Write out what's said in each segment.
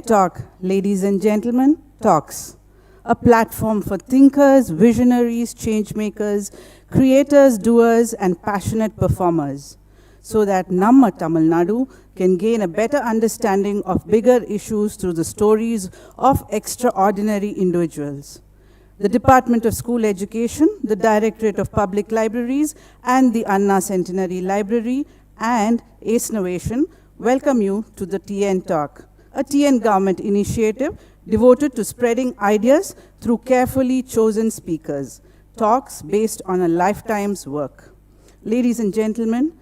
Talk, ladies and gentlemen, talks. A platform for thinkers, visionaries, changemakers, creators, doers, and passionate performers, so that Namma Tamil Nadu can gain a better understanding of bigger issues through the stories of extraordinary individuals. The Department of School Education, the Directorate of Public Libraries, and the Anna Centenary Library and ACE Innovation welcome you to the TN Talk, a TN government initiative devoted to spreading ideas through carefully chosen speakers, talks based on a lifetime's work. Ladies and gentlemen,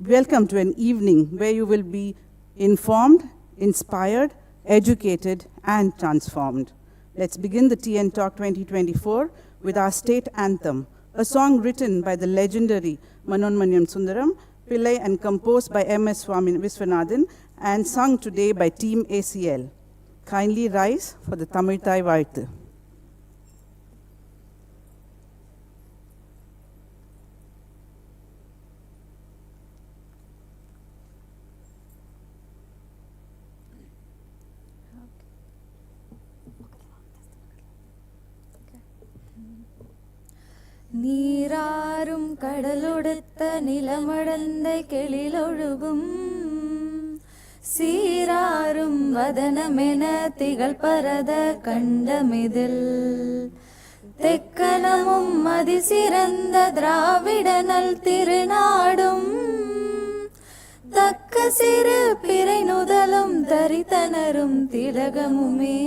welcome to an evening where you will be informed, inspired, educated, and transformed. Let's begin the TN Talk 2024 with our state anthem, a song written by the legendary Manonmanyam Sundaram Pillai and composed by M.S. Swami Viswanathan and sung today by Team ACL. Kindly rise for the Tamil Thai Vaalthu. நீராறும் கடலொடுத்த நிலமடந்தை கெளிலொழுகும் சீராறும் வதனமென திகழ்பரத கண்டமிதில் தெக்கனமும் அதிசிறந்த திராவிடனல் திருநாடும் தக்க சிறு பிறை நுதலும் தரித்தனரும் திலகமுமே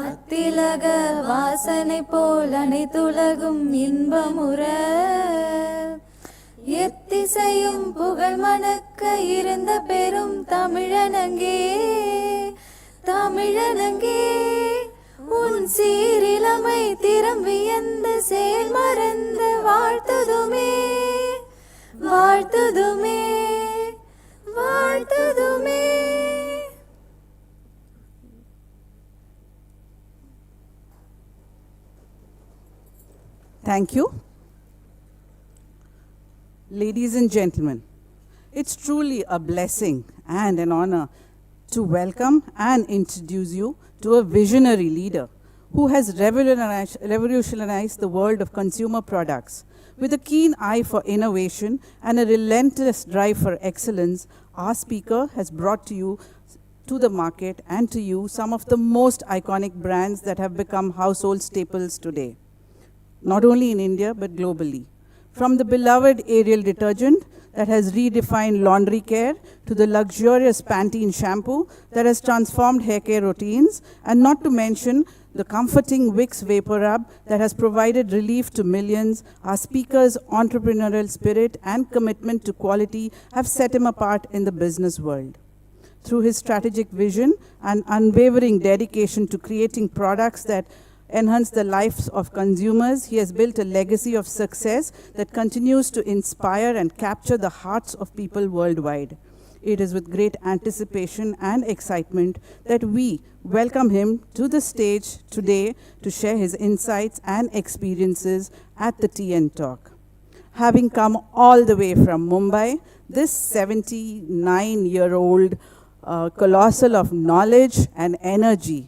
அத்திலக வாசனை போல் அனைத்துலகும் இன்பமுற எத்திசையும் புகழ் மணக்க இருந்த பெரும் தமிழனங்கே தமிழனங்கே உன் சீரிலமை திறம் வியந்த செயல் மறந்த வாழ்த்துதுமே வாழ்த்துதுமே வாழ்த்துதுமே. Thank you. Ladies and gentlemen, it's truly a blessing and an honor to welcome and introduce you to a visionary leader who has revolutionized the world of consumer products. With a keen eye for innovation and a relentless drive for excellence, our speaker has brought to the market and to you some of the most iconic brands that have become household staples today, not only in India, but globally. From the beloved Ariel detergent that has redefined laundry care to the luxurious Pantene shampoo that has transformed hair care routines, and not to mention the comforting Vicks Vapor Rub that has provided relief to millions, our speaker's entrepreneurial spirit and commitment to quality have set him apart in the business world. Through his strategic vision and unwavering dedication to creating products that enhance the lives of consumers, he has built a legacy of success that continues to inspire and capture the hearts of people worldwide. It is with great anticipation and excitement that we welcome him to the stage today to share his insights and experiences at the TN Talk. Having come all the way from Mumbai, this 79-year-old colossal of knowledge and energy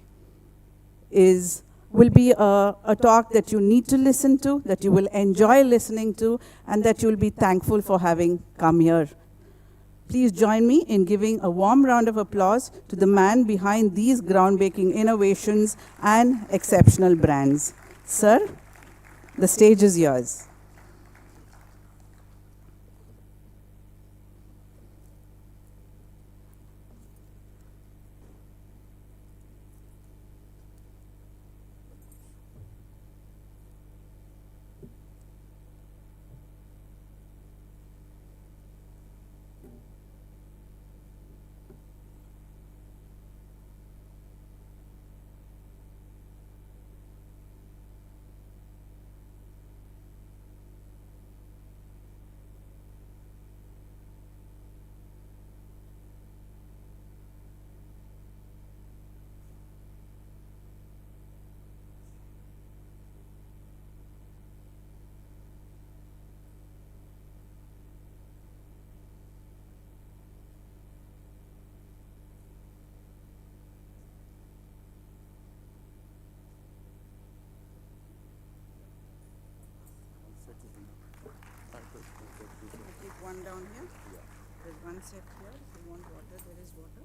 will be a talk that you need to listen to, that you will enjoy listening to, and that you will be thankful for having come here. Please join me in giving a warm round of applause to the man behind these groundbreaking innovations and exceptional brands. Sir, the stage is yours. one set here. If you want water, there is water.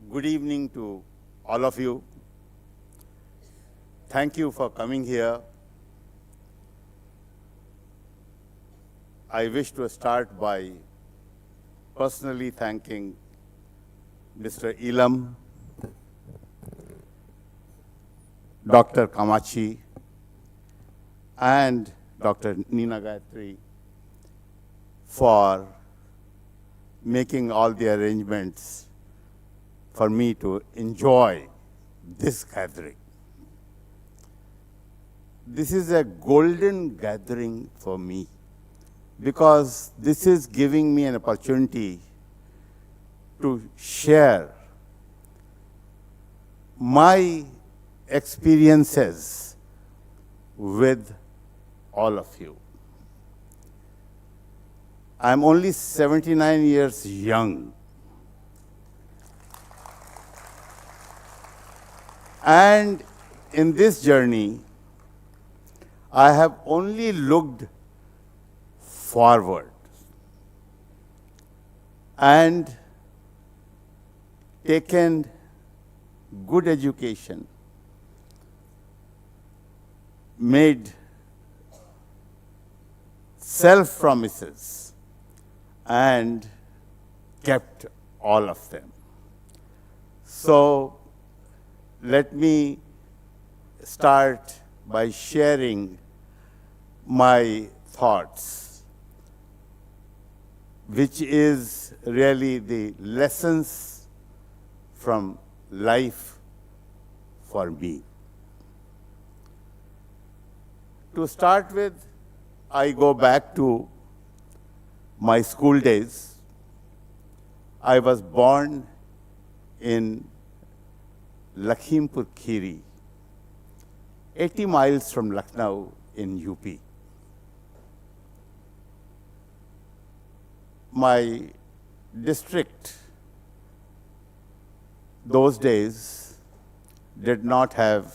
Good evening to all of you. Thank you for coming here. I wish to start by personally thanking Mr. Ilam, Dr. Kamachi, and Dr. Nina Gayatri for making all the arrangements for me to enjoy this gathering. This is a golden gathering for me because this is giving me an opportunity to share my experiences with all of you. I'm only 79 years young. And in this journey, I have only looked forward and taken good education, made self-promises, and kept all of them. So, let me start by sharing my thoughts, which is really the lessons from life for me. To start with, I go back to my school days. I was born in Lakhimpur Kheri, 80 miles from Lucknow in UP. My district those days did not have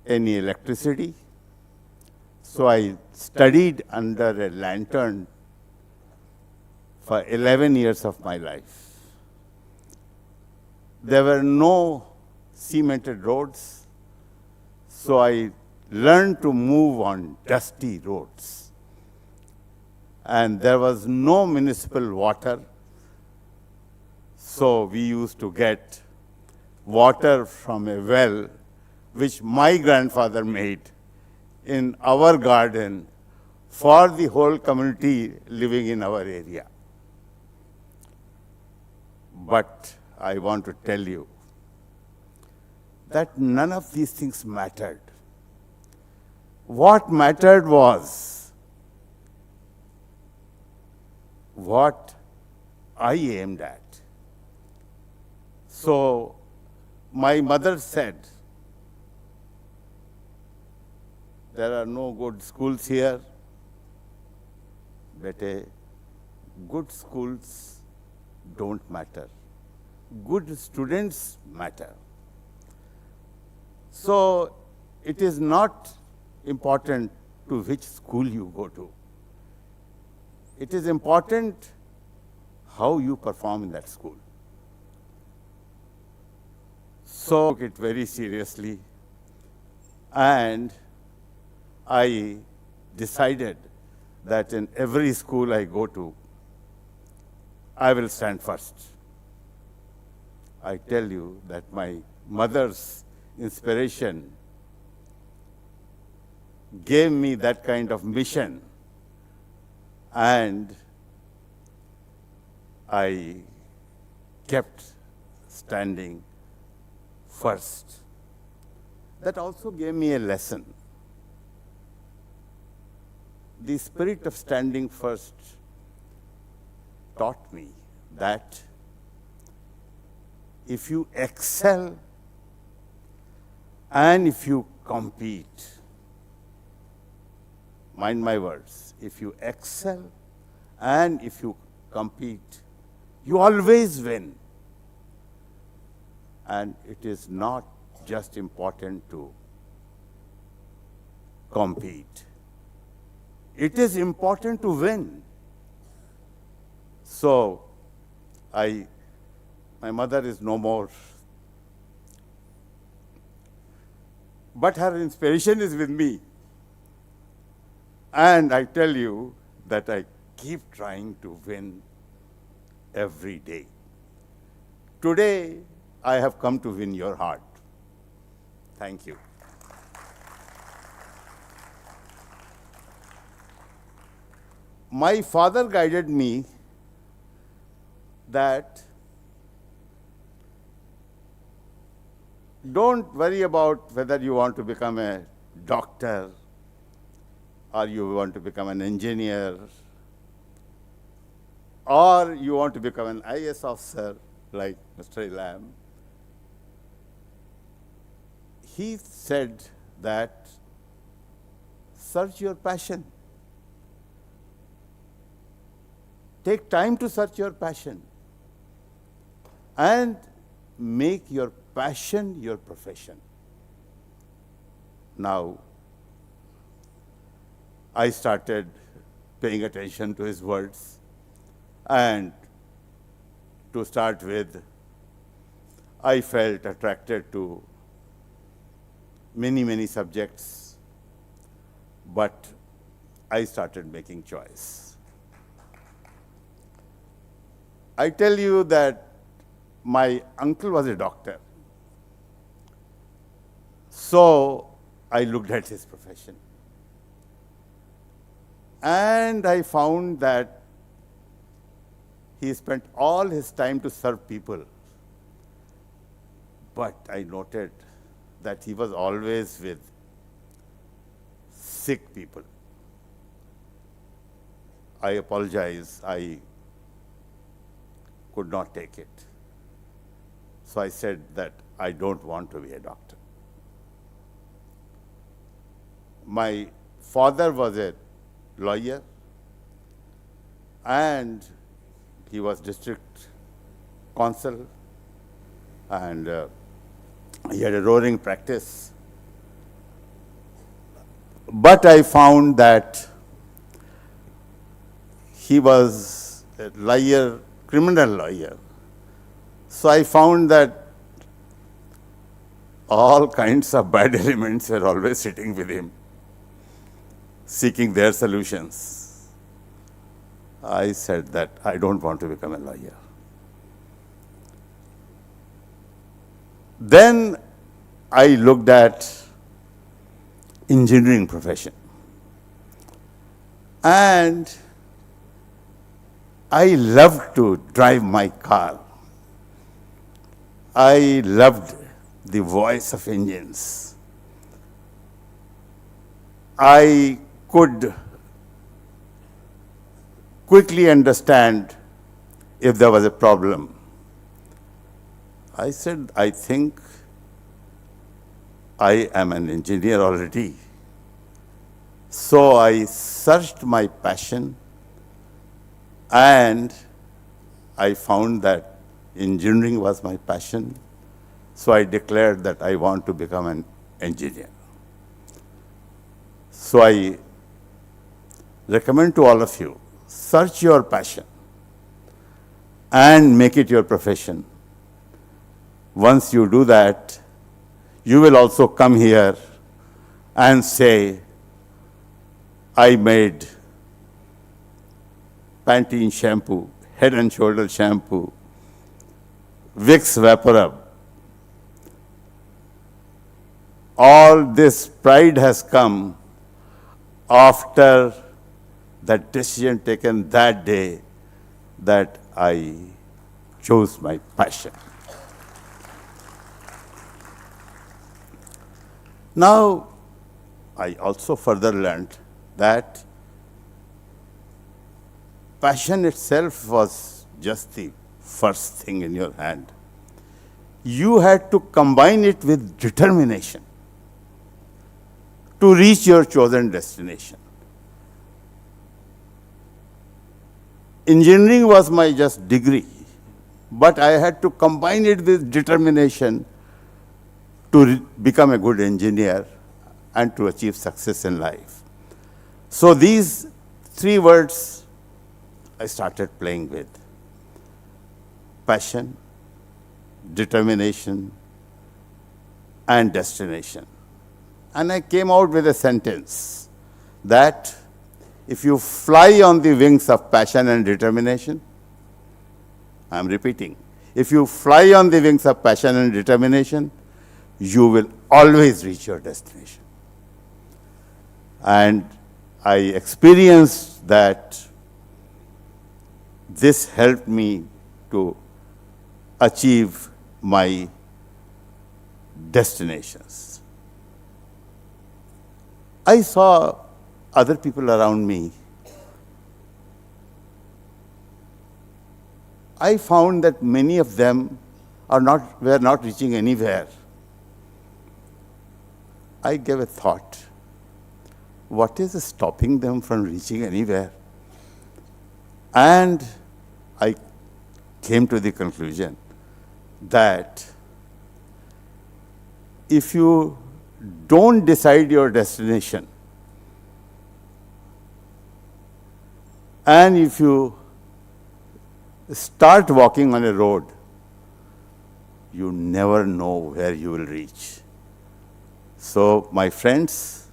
any electricity, so I studied under a lantern for 11 years of my life. There were no cemented roads, so I learned to move on dusty roads. And there was no municipal water, so we used to get water from a well which my grandfather made in our garden for the whole community living in our area. But I want to tell you that none of these things mattered. What mattered was what I aimed at. So my mother said, there are no good schools here. Bete, good schools don't matter. Good students matter. So it is not important to which school you go to. It is important how you perform in that school. So I took it very seriously, and I decided that in every school I go to, I will stand first. I tell you that my mother's inspiration gave me that kind of mission, and I kept standing first. that also gave me a lesson. The spirit of standing first taught me that if you excel and if you compete, mind my words, if you excel and if you compete, you always win. And it is not just important to compete. It is important to win. So, my mother is no more, but her inspiration is with me. And I tell you that I keep trying to win every day. Today, I have come to win your heart. Thank you. My father guided me that don't worry about whether you want to become a doctor or you want to become an engineer or you want to become an IAS officer like Mr. Elam. He said that search your passion. Take time to search your passion and make your passion your profession. Now, I started paying attention to his words, and to start with, I felt attracted to many subjects, but I started making choice. I tell you that my uncle was a doctor. So I looked at his profession. And I found that he spent all his time to serve people. But I noted that he was always with sick people. I apologize, I could not take it. So I said that I don't want to be a doctor. My father was a lawyer, and he was district consul, and he had a roaring practice. But I found that he was a lawyer, criminal lawyer. So I found that all kinds of bad elements were always sitting with him, seeking their solutions. I said that I don't want to become a lawyer. Then I looked at engineering profession. And I loved to drive my car. I loved the voice of engines. I could quickly understand if there was a problem. I said, I think I am an engineer already. So I searched my passion, and I found that engineering was my passion. So I declared that I want to become an engineer. So I recommend to all of you, search your passion and make it your profession. Once you do that, you will also come here and say, I made Pantene shampoo, Head and Shoulder shampoo, Vicks VapoRub. All this pride has come after that decision taken that day that I chose my passion. Now, I also further learned that passion itself was just the first thing in your hand. You had to combine it with determination to reach your chosen destination. Engineering was my just degree, but I had to combine it with determination to become a good engineer and to achieve success in life. So these three words I started playing with: passion, determination, and destination. And I came out with a sentence that if you fly on the wings of passion and determination, I'm repeating, if you fly on the wings of passion and determination, you will always reach your destination. And I experienced that this helped me to achieve my destinations. I saw other people around me. I found that many of them were not reaching anywhere. I gave a thought, what is stopping them from reaching anywhere? And I came to the conclusion that if you don't decide your destination, and if you start walking on a road, you never know where you will reach. So, my friends,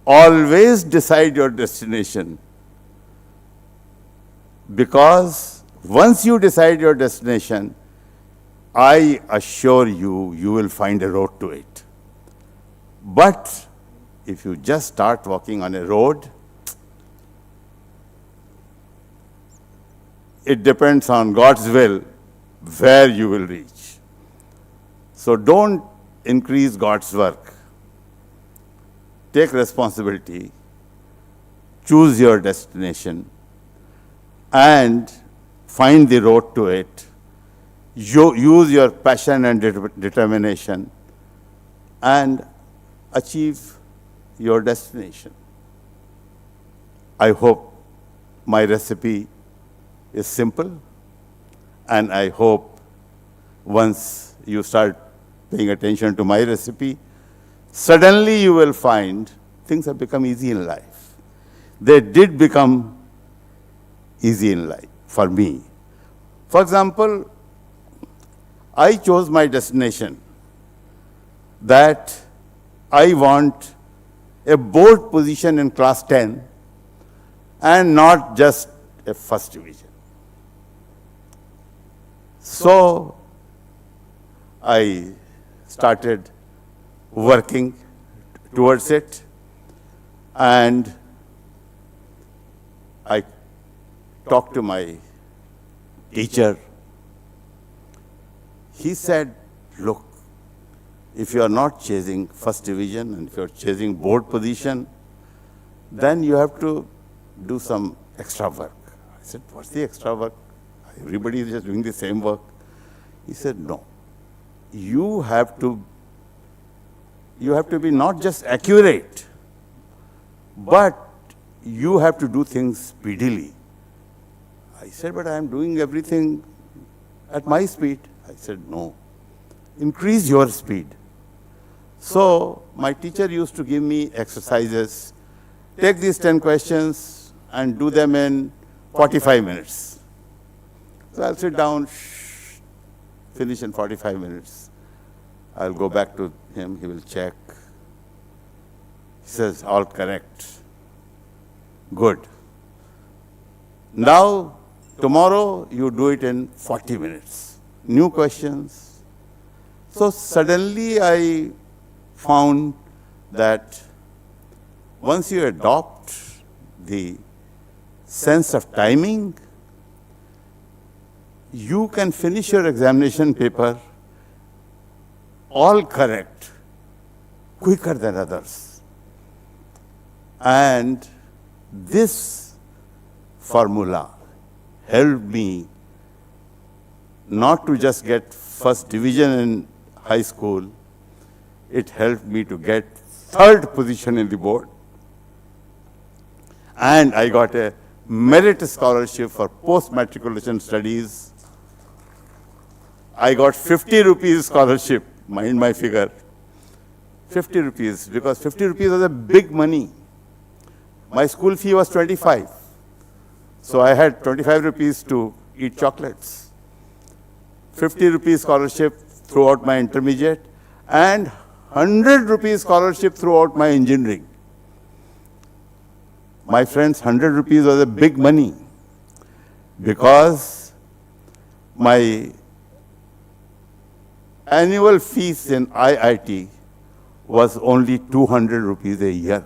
always decide your destination, because once you decide your destination, I assure you, you will find a road to it. But if you just start walking on a road, it depends on God's will where you will reach. So don't increase God's work. Take responsibility, choose your destination, and find the road to it. Use your passion and determination, and achieve your destination. I hope my recipe is simple, and I hope once you start paying attention to my recipe, suddenly you will find things have become easy in life. They did become easy in life for me. For example, I chose my destination that I want a board position in class 10 and not just a first division. So I started working towards it, and I talked to my teacher. He said, look, if you are not chasing first division and if you are chasing board position, then you have to do some extra work. I said, what's the extra work? Everybody is just doing the same work. He said, no. You have to be not just accurate, but you have to do things speedily. I said, but I am doing everything at my speed. I said, no. Increase your speed. So my teacher used to give me exercises. Take these 10 questions and do them in 45 minutes. So I'll sit down, finish in 45 minutes. I'll go back to him, he will check. He says, all correct. Good. Now, tomorrow you do it in 40 minutes. New questions. So suddenly I found that once you adopt the sense of timing, you can finish your examination paper all correct quicker than others. And this formula helped me not to just get first division in high school, it helped me to get third position in the board. And I got a merit scholarship for post-matriculation studies. I got 50 rupees scholarship, mind my figure. 50 rupees, because 50 rupees was a big money. My school fee was 25. So I had 25 rupees to eat chocolates. 50 rupees scholarship throughout my intermediate, and 100 rupees scholarship throughout my engineering. My friends, 100 rupees was a big money, because my annual fees in IIT was only 200 rupees a year.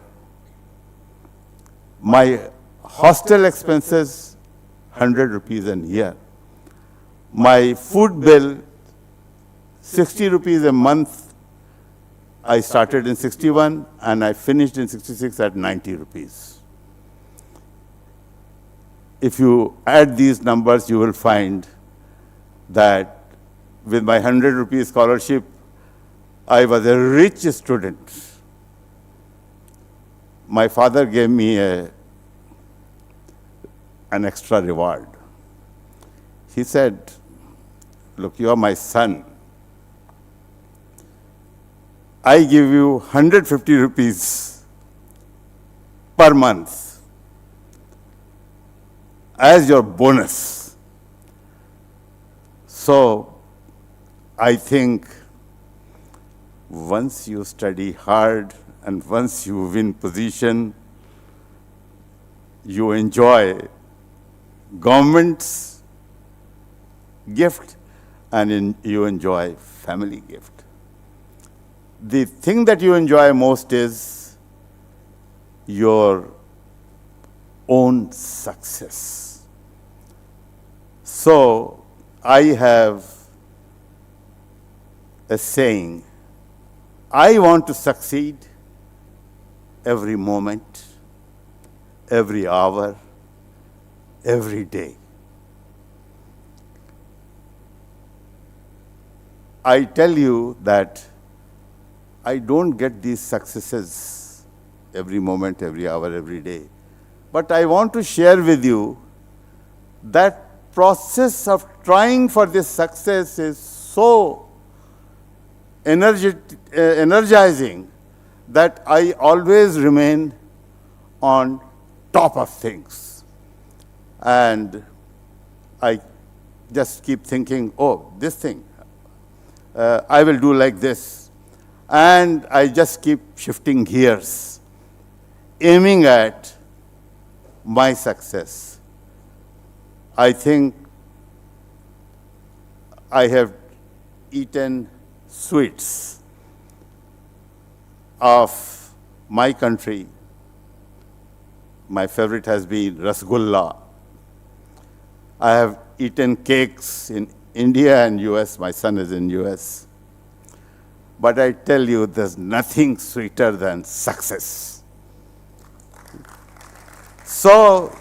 My hostel expenses, 100 rupees a year. My food bill, 60 rupees a month. I started in 61 and I finished in 66 at 90 rupees. If you add these numbers, you will find that with my 100 rupees scholarship, I was a rich student. My father gave me an extra reward. He said, look, you are my son. I give you 150 rupees per month as your bonus. So I think once you study hard and once you win position, you enjoy government's gift and you enjoy family gift. The thing that you enjoy most is your own success. So I have a saying, I want to succeed every moment, every hour, every day. I tell you that I don't get these successes every moment, every hour, every day. But I want to share with you that process of trying for this success is so energizing that I always remain on top of things. And I just keep thinking, oh, this thing, I will do like this. And I just keep shifting gears, aiming at my success. I think I have eaten sweets of my country. My favorite has been Rasgulla. I have eaten cakes in India and US. My son is in US. But I tell you, there's nothing sweeter than success. So,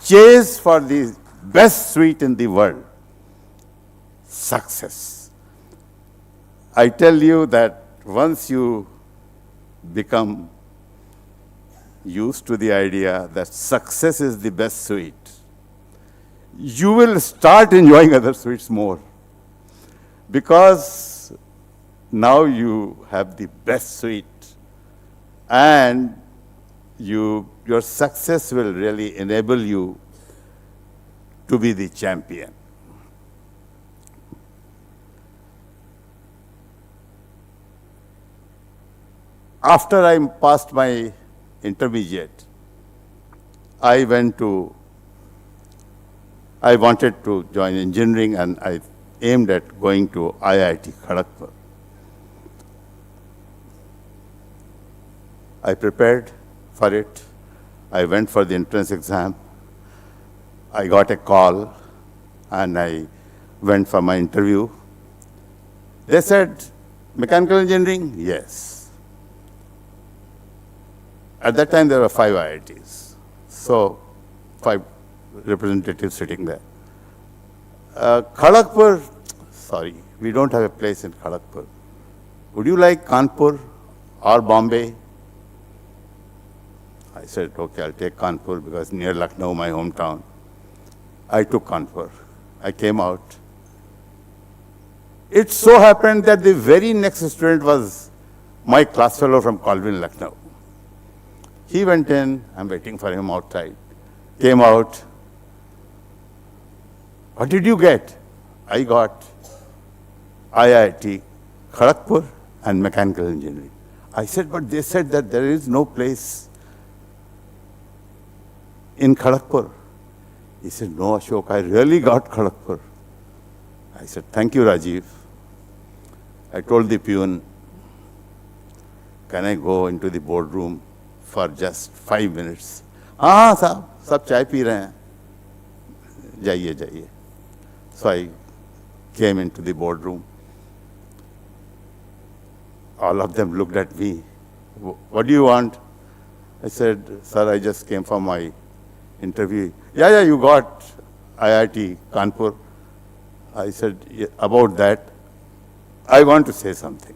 chase for the best sweet in the world, success. I tell you that once you become used to the idea that success is the best sweet, you will start enjoying other sweets more. Because now you have the best sweet, and your success will really enable you to be the champion. After I passed my intermediate, I wanted to join engineering, and I aimed at going to IIT Kharagpur. I prepared for it. I went for the entrance exam. I got a call, and I went for my interview. They said, mechanical engineering? Yes. At that time, there were 5 IITs. So, 5 representatives sitting there. Kharagpur, sorry, we don't have a place in Kharagpur. Would you like Kanpur or Bombay? I said, okay, I'll take Kanpur because near Lucknow, my hometown. I took Kanpur. I came out. It so happened that the very next student was my class fellow from Colvin, Lucknow. He went in, I'm waiting for him outside, came out. What did you get? I got IIT, Kharagpur and mechanical engineering. I said, but they said that there is no place in Kharagpur. He said, no, Ashok, I really got Kharagpur. I said, thank you, Rajiv. I told the peon, can I go into the boardroom for just 5 minutes? हाँ साहब, सब चाय P रहे हैं. जाइए, जाइए. So I came into the boardroom. All of them looked at me. What do you want? I said, sir, I just came for my interview. Yeah, you got IIT Kanpur. I said, yeah, about that, I want to say something.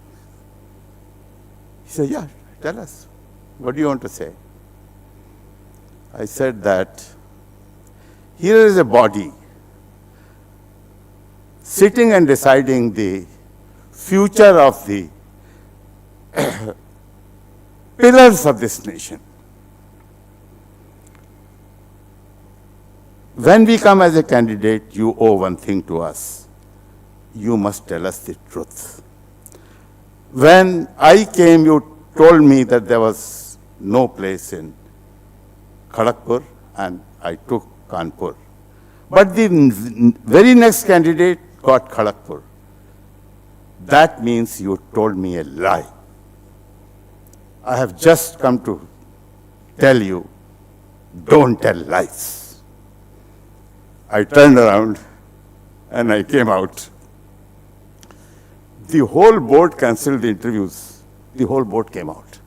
He said, yeah, tell us. What do you want to say? I said that here is a body sitting and deciding the future of the pillars of this nation. When we come as a candidate, you owe one thing to us. You must tell us the truth. When I came, you told me that there was no place in Kharagpur, and I took Kanpur. But the very next candidate got Kharagpur. That means you told me a lie. I have just come to tell you, don't tell lies. I turned around and I came out. The whole board cancelled the interviews. The whole board came out.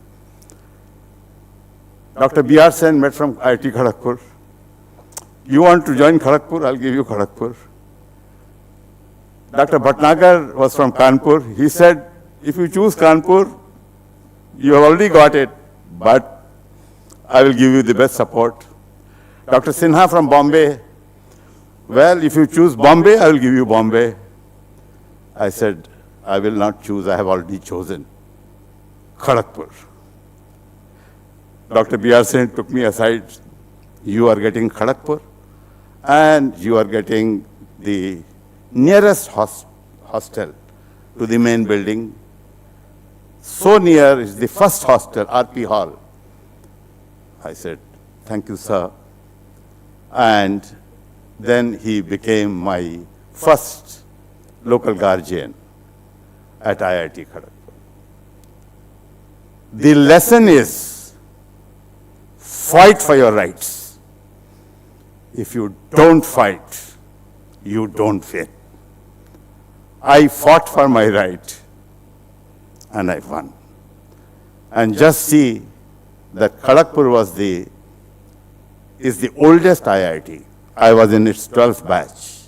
Dr. B.R. Sen met from IIT Kharagpur. You want to join Kharagpur? I'll give you Kharagpur. Dr. Bhatnagar was from Kanpur. He said, if you choose Kanpur, you have already got it, but I will give you the best support. Dr. Sinha from Bombay, well, if you choose Bombay, I will give you Bombay. I said, I will not choose, I have already chosen Kharagpur. Dr. B.R. Sen took me aside. You are getting Kharagpur, and you are getting the nearest hostel to the main building. So near is the first hostel, RP Hall. I said, thank you, sir. And then he became my first local guardian at IIT Kharagpur. The lesson is, fight for your rights. If you don't fight, you don't win. I fought for my right, and I won. And just see that Kharagpur is the oldest IIT. I was in its 12th batch.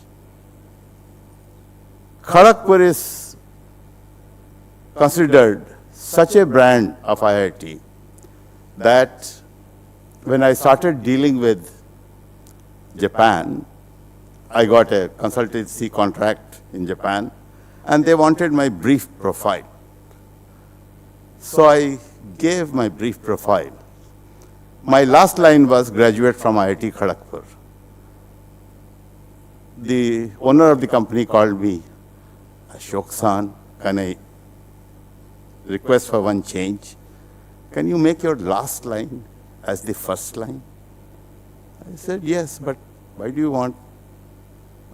Kharagpur is considered such a brand of IIT that when I started dealing with Japan, I got a consultancy contract in Japan, and they wanted my brief profile. So I gave my brief profile. My last line was graduate from IIT Kharagpur. The owner of the company called me, Ashok-san, can I request for one change? Can you make your last line as the first line? I said, yes, but why do you want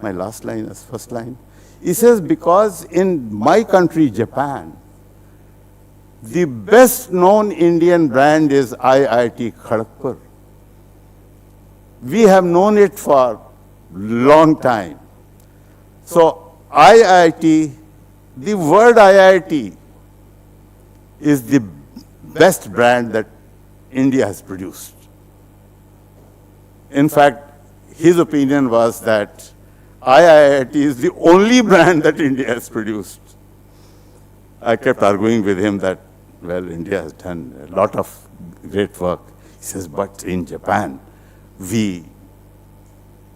my last line as first line? He says, because in my country, Japan, the best known Indian brand is IIT Kharagpur. We have known it for long time. So IIT, the word IIT is the best brand that India has produced. In fact, his opinion was that IIT is the only brand that India has produced. I kept arguing with him that, well, India has done a lot of great work. He says, but in Japan, we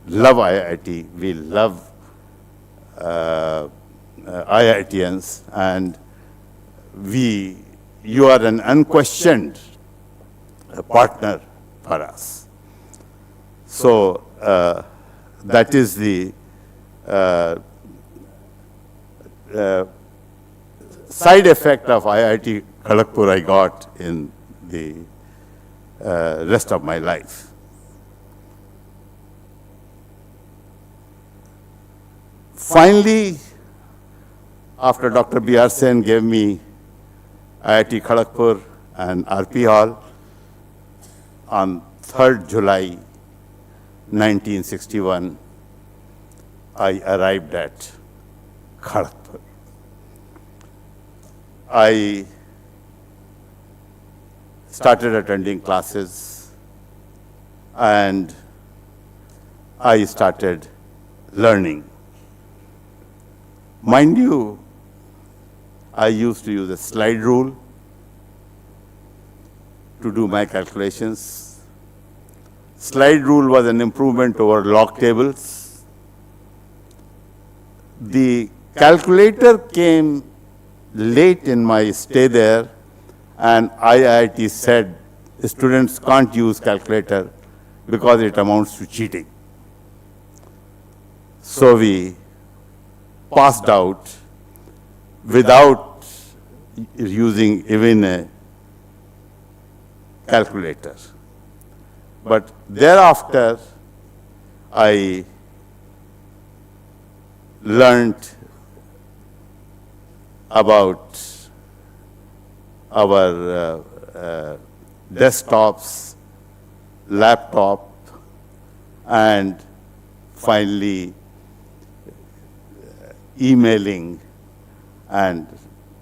love IIT, we love IITians, and you are an unquestioned partner for us. So that is the side effect of IIT Kharagpur I got in the rest of my life. Finally, after Dr. B.R. Sen gave me IIT Kharagpur and RP Hall on 3rd July 1961, I arrived at Kharagpur. I started attending classes and I started learning. Mind you, I used to use a slide rule to do my calculations. Slide rule was an improvement over log tables. The calculator came late in my stay there, and IIT said students can't use calculator because it amounts to cheating. So we passed out without using even a calculator. But thereafter, I learned about our desktops, laptop, and finally emailing, and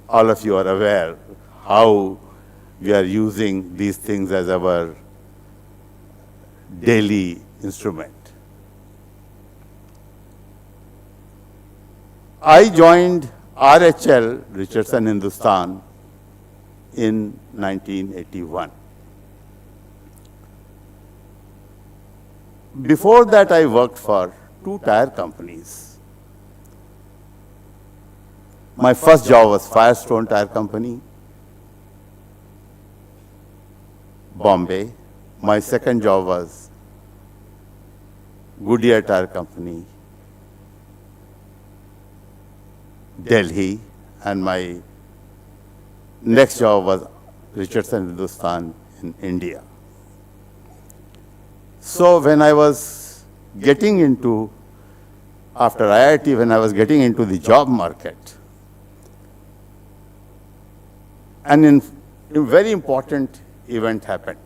all of you are aware how we are using these things as our daily instrument. I joined RHL, Richardson Hindustan, in 1981. Before that, I worked for 2 tire companies. My first job was Firestone Tire Company, Bombay. My second job was Goodyear Tire Company, Delhi, and my next job was Richardson Hindustan in India. So when I was getting into, after IIT, when I was getting into the job market, and a very important event happened.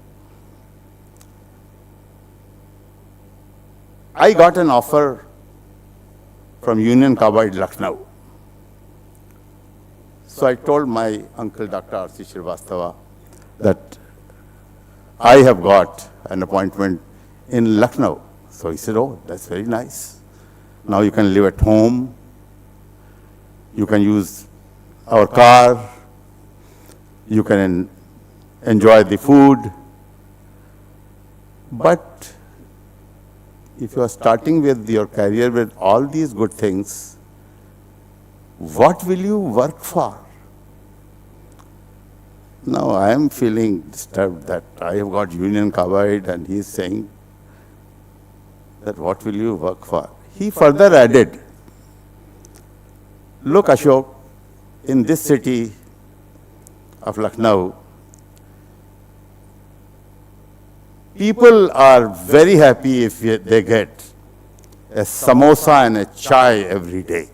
I got an offer from Union Carbide, Lucknow. So I told my uncle, Dr. R.C. Srivastava, that I have got an appointment in Lucknow. So he said, oh, that's very nice. Now you can live at home. You can use our car. You can enjoy the food. But if you are starting with your career with all these good things, what will you work for? Now I am feeling disturbed that I have got Union Carbide and he is saying that what will you work for? He further added, look Ashok, in this city of Lucknow, people are very happy if they get a samosa and a chai every day.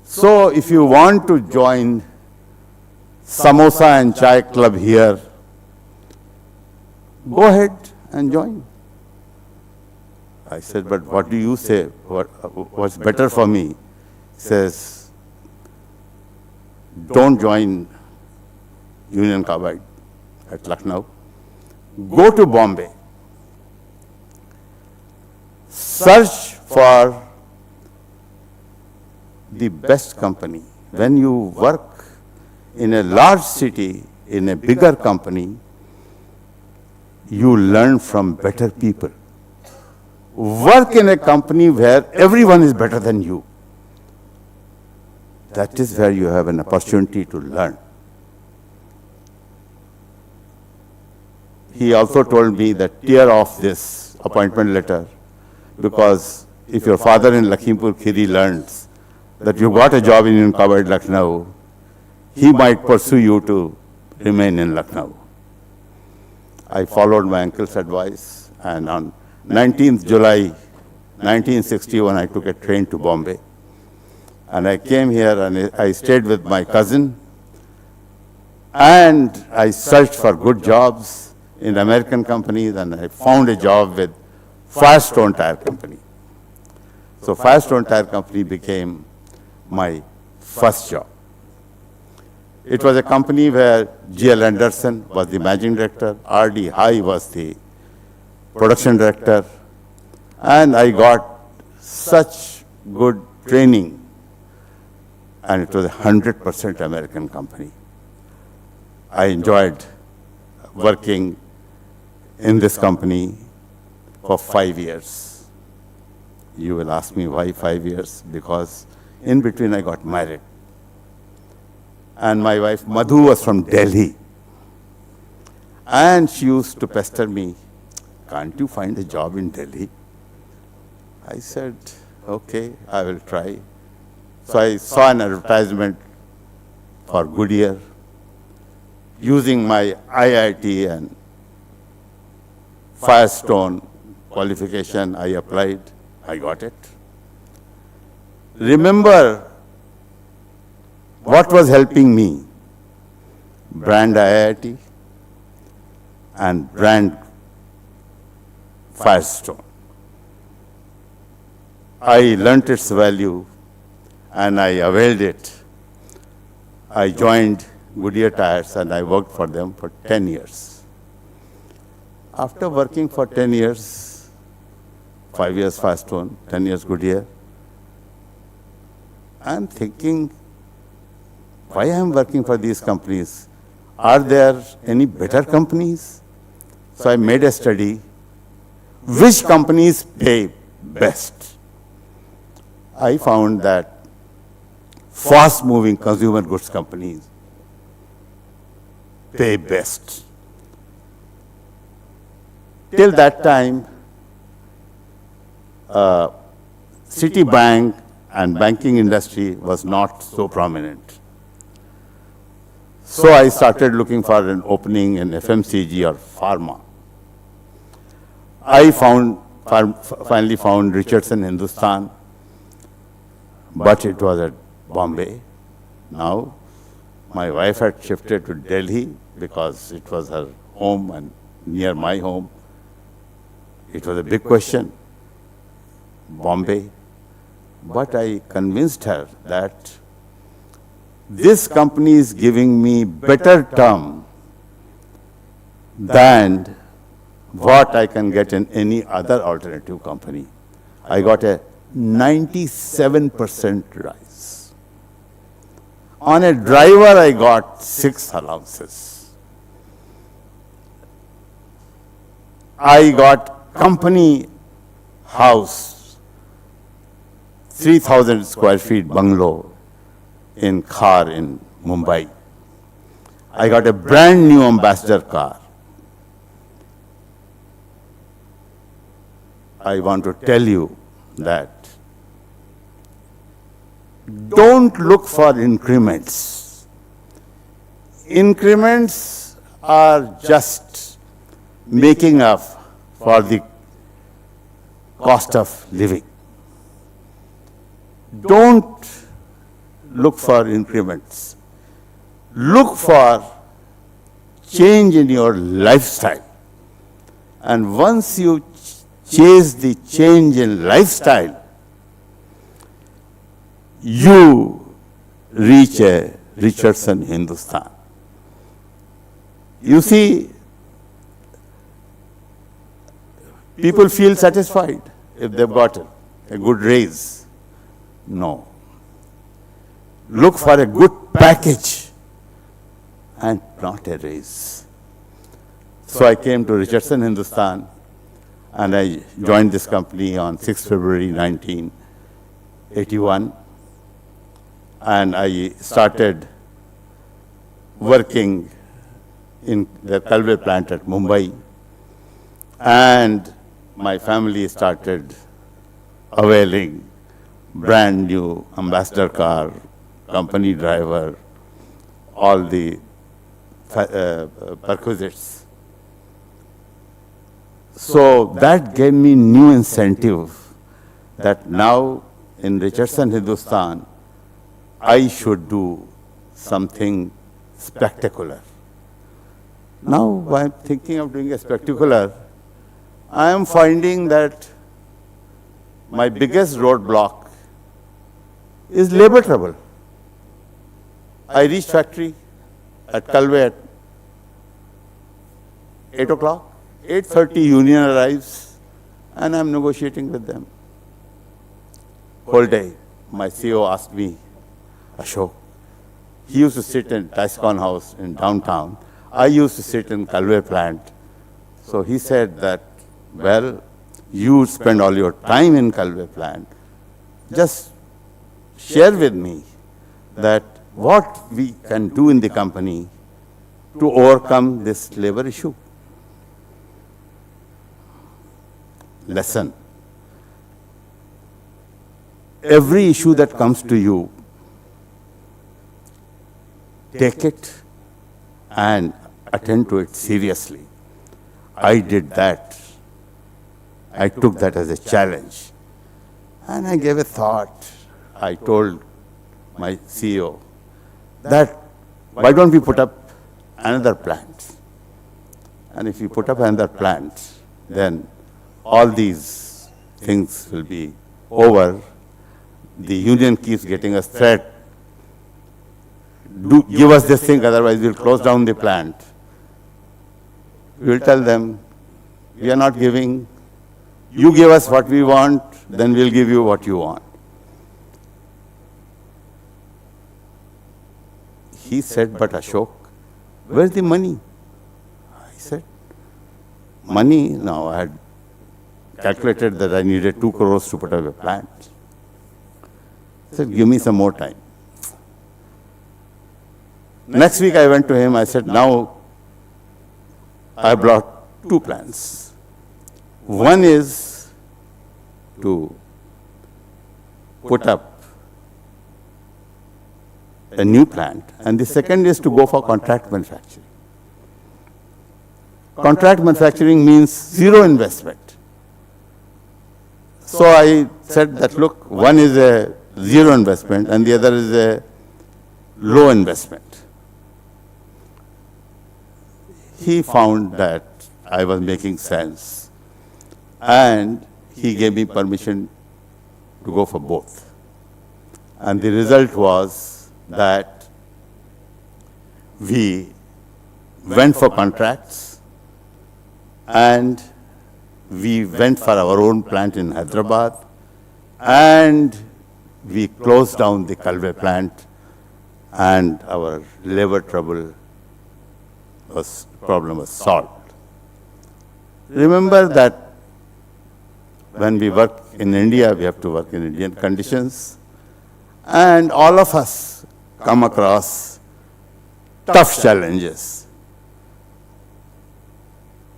So if you want to join samosa and chai club here, go ahead and join. I said, but what do you say? What's better for me? He says, don't join Union Carbide. at Lucknow. Go to Bombay. Search for the best company. When you work in a large city, in a bigger company, you learn from better people. Work in a company where everyone is better than you. That is where you have an opportunity to learn. He also told me that tear off this appointment letter, because if your father in Lakhimpur Kheri learns that you got a job in Uncovered Lucknow, he might pursue you to remain in Lucknow. I followed my uncle's advice, and on 19th July 1961, I took a train to Bombay. And I came here and I stayed with my cousin, and I searched for good jobs in American companies, and I found a job with Firestone Tire Company. So Firestone Tire Company became my first job. It was a company where G.L. Anderson was the managing director, R.D. High was the production director, and I got such good training, and it was a 100% American company. I enjoyed working in this company for 5 years. You will ask me why 5 years? Because in between I got married. And my wife Madhu was from Delhi. And she used to pester me, can't you find a job in Delhi? I said, okay, I will try. So I saw an advertisement for Goodyear. Using my IIT and Firestone qualification, I applied. I got it. Remember what was helping me? Brand IIT and brand Firestone. I learnt its value and I availed it. I joined Goodyear Tires and I worked for them for 10 years. After working for 10 years, 5 years Firestone, 10 years Goodyear, I'm thinking, why I am working for these companies? Are there any better companies? So I made a study, which companies pay best? I found that fast-moving consumer goods companies pay best. Till that time, Citibank and banking industry was not so prominent. So I started looking for an opening in FMCG or pharma. I finally found Richardson Hindustan, but it was at Bombay. Now, my wife had shifted to Delhi because it was her home and near my home. It was a big question, Bombay. But I convinced her that this company is giving me better term than what I can get in any other alternative company. I got a 97% rise. On a driver, I got 6 allowances. I got company house, 3,000 square feet bungalow in Khar in Mumbai. I got a brand new ambassador car. I want to tell you that don't look for increments. Increments are just making up for the cost of living. Don't look for increments. Look for change in your lifestyle. And once you chase the change in lifestyle, you reach a Richardson Hindustan. You see, people feel satisfied if they've got a good raise. No. Look for a good package and not a raise. So I came to Richardson Hindustan and I joined this company on 6th February 1981, and I started working in the Kalve plant at Mumbai, and my family started availing brand new ambassador car, company driver, all the perquisites. So that gave me new incentive that now in Richardson Hindustan, I should do something spectacular. Now I'm thinking of doing a spectacular. I am finding that my biggest roadblock is labor trouble. I reach factory at Kalve at 8 o'clock. 8:30 union arrives and I'm negotiating with them. Whole day, my CEO asked me, Ashok, he used to sit in Tascon House in downtown. I used to sit in Kalve plant. So he said that, well, you spend all your time in Kalve plant. Just share with me that what we can do in the company to overcome this labor issue. Lesson. Every issue that comes to you, take it and attend to it seriously. I did that. I took that as a challenge. And I gave a thought. I told my CEO that why don't we put up another plant? And if we put up another plant, then all these things will be over. The union keeps getting us threat. Give us this thing, otherwise we'll close down the plant. We'll tell them, we are not giving. You give us what we want, then we'll give you what you want. He said, but Ashok, where's the money? I said, money? Now I had calculated that I needed 2 crores to put up a plant. He said, give me some more time. Next week I went to him, I said, now I brought 2 plans. One is to put up a new plant, and the second is to go for contract manufacturing. Contract manufacturing means zero investment. So I said that, look, one is a zero investment and the other is a low investment. He found that I was making sense and he gave me permission to go for both. And the result was that we went for contracts and we went for our own plant in Hyderabad and we closed down the Kalve plant and our labor problem was solved. Remember that when we work in India, we have to work in Indian conditions, and all of us come across tough challenges.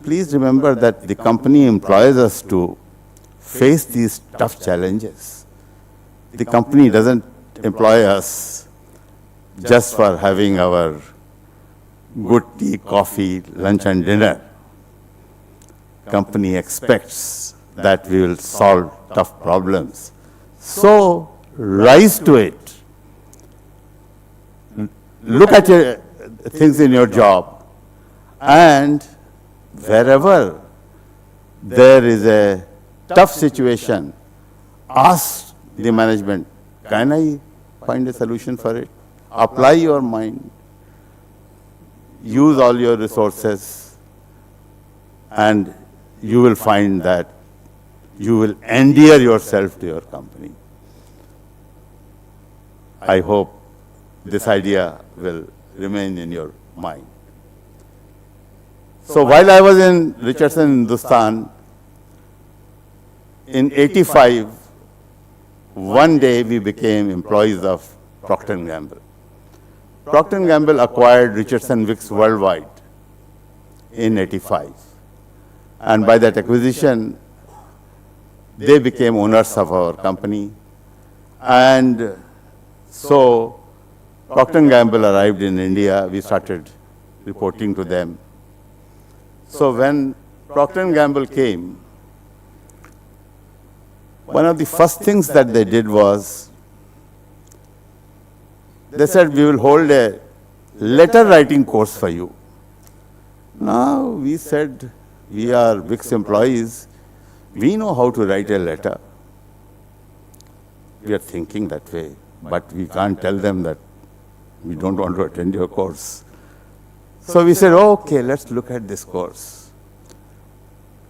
Please remember that the company employs us to face these tough challenges. The company doesn't employ us just for having our good tea, coffee, lunch and dinner. Company expects that we will solve tough problems. So rise to it. Look at your things in your job, and wherever there is a tough situation, ask the management, can I find a solution for it? Apply your mind. use all your resources, and you will find that you will endear yourself to your company. I hope this idea will remain in your mind. So while I was in Richardson, Hindustan, in '85, one day we became employees of Procter & Gamble. Procter & Gamble acquired Richardson Wicks worldwide in '85. And by that acquisition, they became owners of our company. And so Procter & Gamble arrived in India. We started reporting to them. So when Procter & Gamble came, one of the first things that they did was, they said, we will hold a letter writing course for you. Now we said, we are Wicks employees. We know how to write a letter. We are thinking that way, but we can't tell them that we don't want to attend your course. So we said, okay, let's look at this course.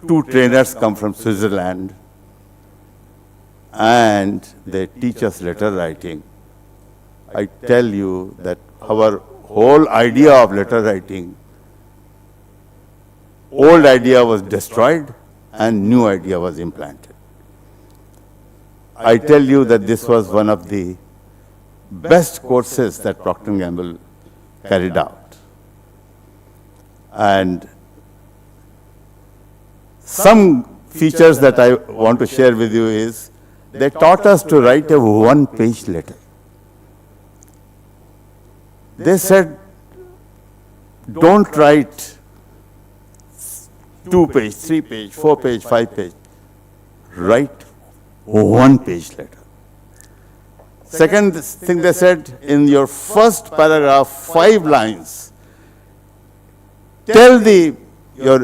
2 trainers come from Switzerland, and they teach us letter writing. I tell you that our whole idea of letter writing, old idea was destroyed and new idea was implanted. I tell you that this was one of the best courses that Procter & Gamble carried out. And some features that I want to share with you is, they taught us to write a 1-page letter. They said, don't write 2-page, 3-page, 4-page, 5-page. Write 1-page letter. Second thing they said, in your first paragraph, 5 lines, tell your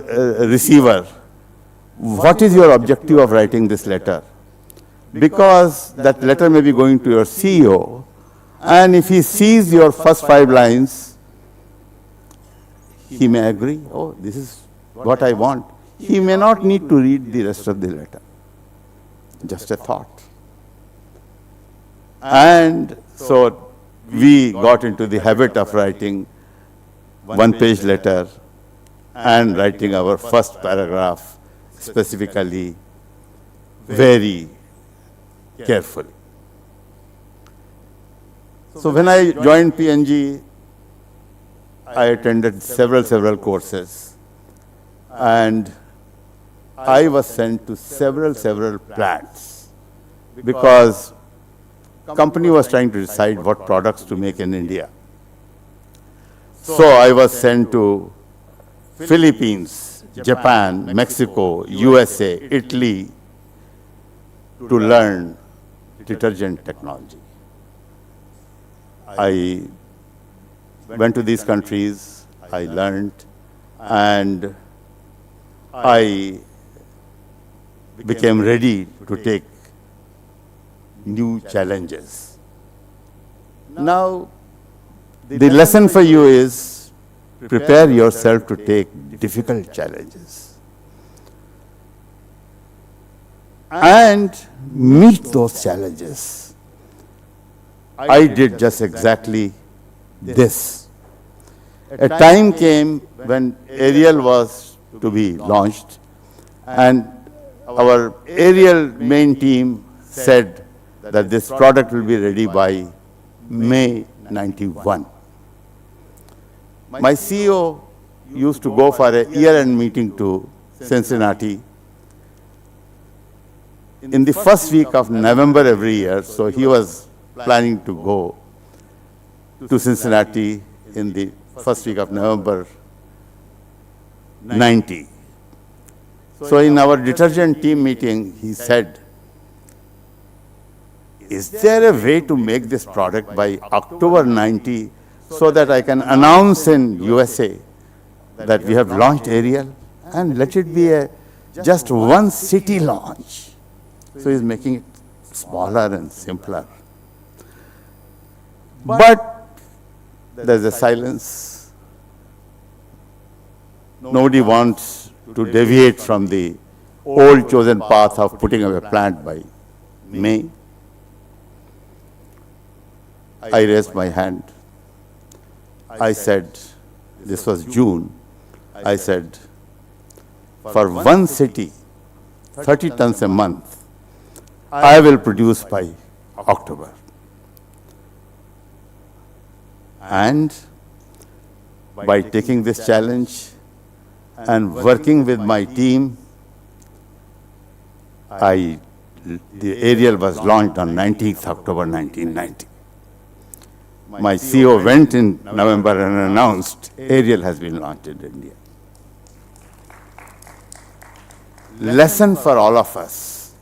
receiver, what is your objective of writing this letter? Because that letter may be going to your CEO, and if he sees your first 5 lines, he may agree, oh, this is what I want. He may not need to read the rest of the letter. Just a thought. And so we got into the habit of writing 1-page letter and writing our first paragraph specifically, very carefully. So when I joined P&G, I attended several courses, and I was sent to several plants because company was trying to decide what products to make in India. So I was sent to Philippines, Japan, Mexico, USA, Italy to learn detergent technology. I went to these countries, I learned, and I became ready to take new challenges. Now, the lesson for you is prepare yourself to take difficult challenges and meet those challenges. I did just exactly this. A time came when Ariel was to be launched, and our Ariel main team said that this product will be ready by May '91. My CEO used to go for a year-end meeting to Cincinnati in the first week of November every year, so he was planning to go to Cincinnati in the first week of November '90. So in our detergent team meeting, he said, is there a way to make this product by October '90 so that I can announce in USA that we have launched Ariel and let it be a just one city launch? So he's making it smaller and simpler. But there's a silence. Nobody wants to deviate from the old chosen path of putting up a plant by May. I raised my hand. I said, this was June, I said, for one city, 30 tons a month, I will produce by October. And by taking this challenge and working with my team, the Ariel was launched on 19th October 1990. My CEO went in November and announced Ariel has been launched in India. Lesson for all of us.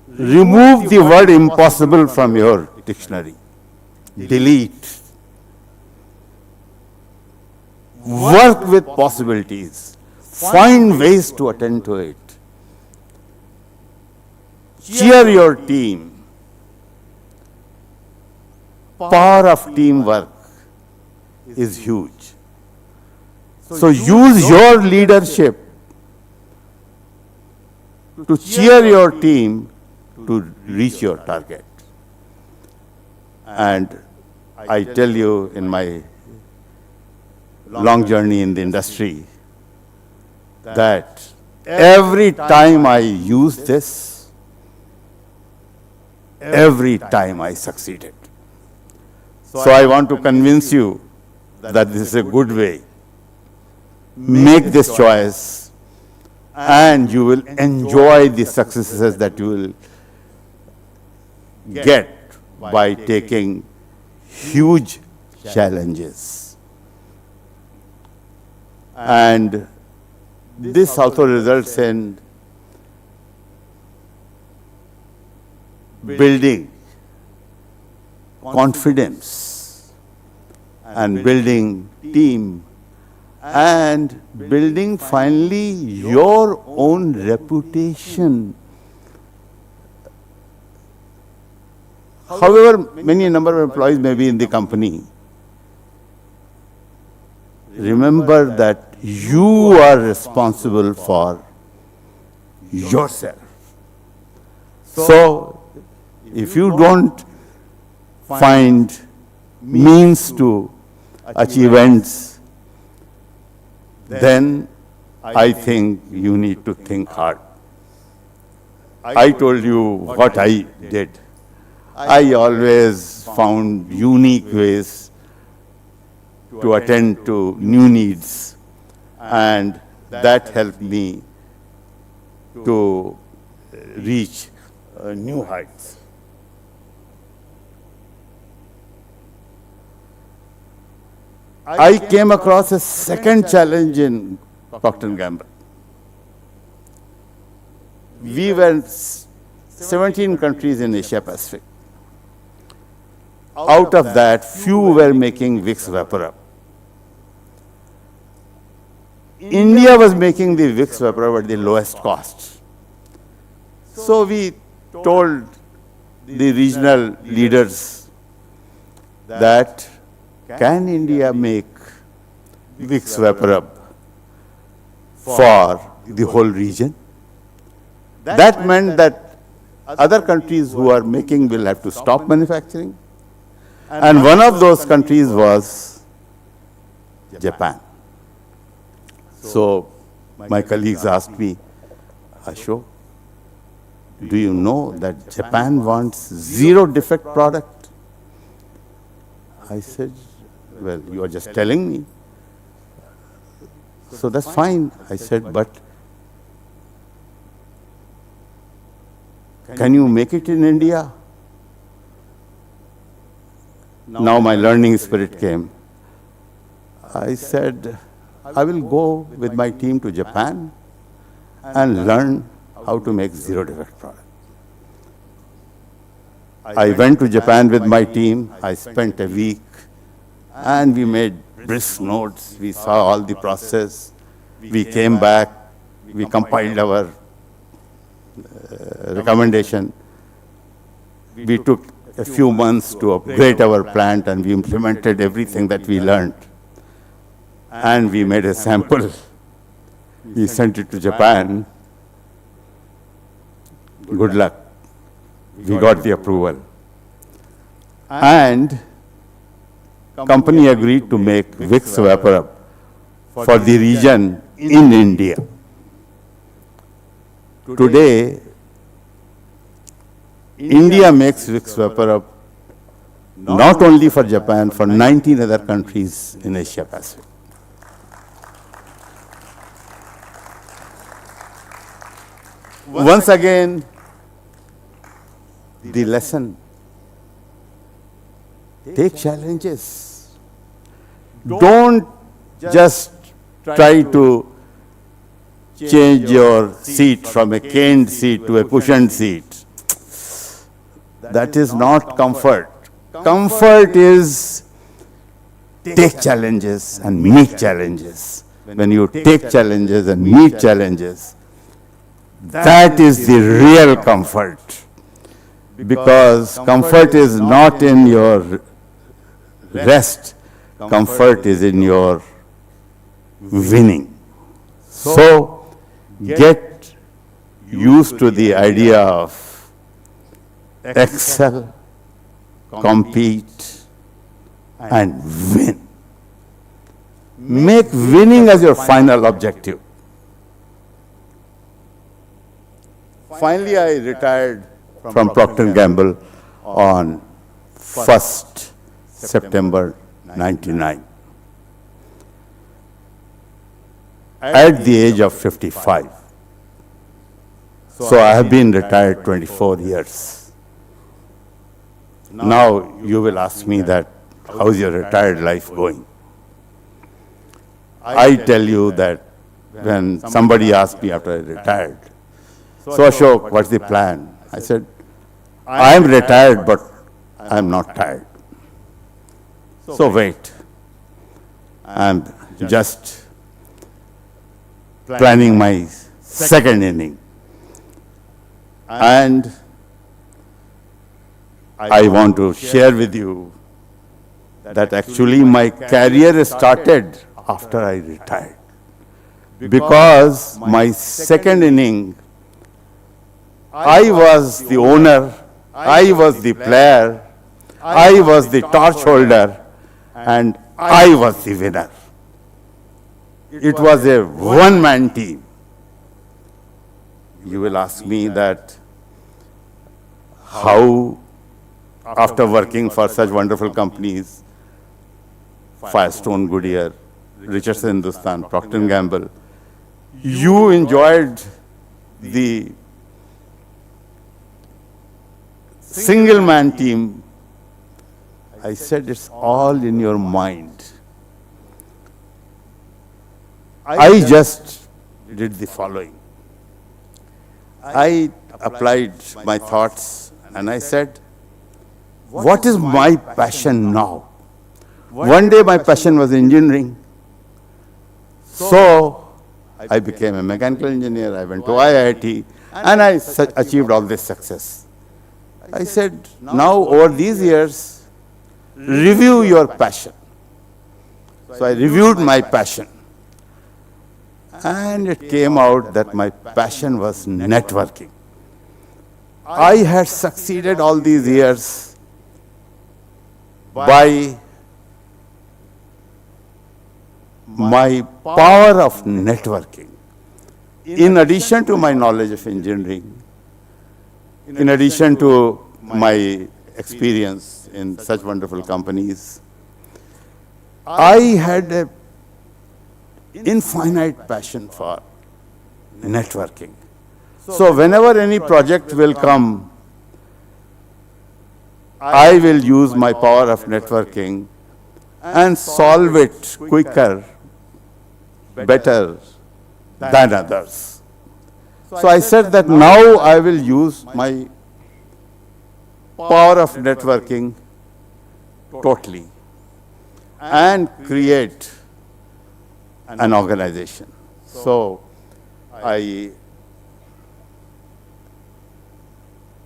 Remove the word impossible from your dictionary. Delete. Work with possibilities. Find ways to attend to it. Cheer your team. Power of teamwork is huge. So use your leadership to cheer your team to reach your target. And I tell you, in my long journey in the industry, that every time I use this, every time I succeeded. So I want to convince you that this is a good way. Make this choice and you will enjoy the successes that you will get by taking huge challenges. And this also results in building confidence and building team and building finally your own reputation. However many number of employees may be in the company, remember that you are responsible for yourself. So if you don't find means to achieve ends, then I think you need to think hard. I told you what I did. I always found unique ways to attend to new needs, and that helped me to reach new heights. I came across a second challenge in Procter & Gamble. We were 17 countries in Asia Pacific. Out of that, few were making Vicks VapoRub. India was making the Vicks VapoRub at the lowest cost. So we told the regional leaders that can India make Vicks VapoRub for the whole region? That meant that other countries who are making will have to stop manufacturing. And one of those countries was Japan. So my colleagues asked me, Ashok, do you know that Japan wants zero defect product? I said, well, you are just telling me. So that's fine. I said, but can you make it in India? Now my learning spirit came. I said, I will go with my team to Japan and learn how to make zero defect product. I went to Japan with my team. I spent a week and we made brisk notes. We saw all the process. We came back. We compiled our recommendation. We took a few months to upgrade our plant and we implemented everything that we learned. and we made a sample. We sent it to Japan. Good luck. We got the approval. And company agreed to make Vicks VapoRub for the region in India. Today, India makes Vicks VapoRub not only for Japan, for 19 other countries in Asia Pacific. Once again, the lesson: take challenges. Don't just try to change your seat from a caned seat to a cushioned seat. That is not comfort. Comfort is take challenges and meet challenges. When you take challenges and meet challenges, that is the real comfort. Because comfort is not in your rest, comfort is in your winning. So, get used to the idea of excel, compete, and win. Make winning as your final objective. Finally, I retired from Procter & Gamble on 1st September 99, at the age of 55. So I have been retired 24 years. Now you will ask me that, how's your retired life going? I tell you that when somebody asked me after I retired, so Ashok, what's the plan? I said, I am retired, but I am not tired. So wait. I am just planning my second inning. And I want to share with you that actually my career started after I retired. Because my second inning, I was the owner, I was the player, I was the torch holder, and I was the winner. It was a one-man team. You will ask me that how, after working for such wonderful companies, Firestone, Goodyear, Richardson Hindustan, Procter & Gamble, you enjoyed the single-man team. I said, it's all in your mind. I just did the following. I applied my thoughts and I said, what is my passion now? One day my passion was engineering. So I became a mechanical engineer, I went to IIT, and I achieved all this success. I said, now over these years, review your passion. So I reviewed my passion. And it came out that my passion was networking. I had succeeded all these years by my power of networking. In addition to my knowledge of engineering, in addition to my experience in such wonderful companies, I had an infinite passion for networking. So whenever any project will come, I will use my power of networking and solve it quicker, better than others. So I said that now I will use my power of networking totally and create an organization. So I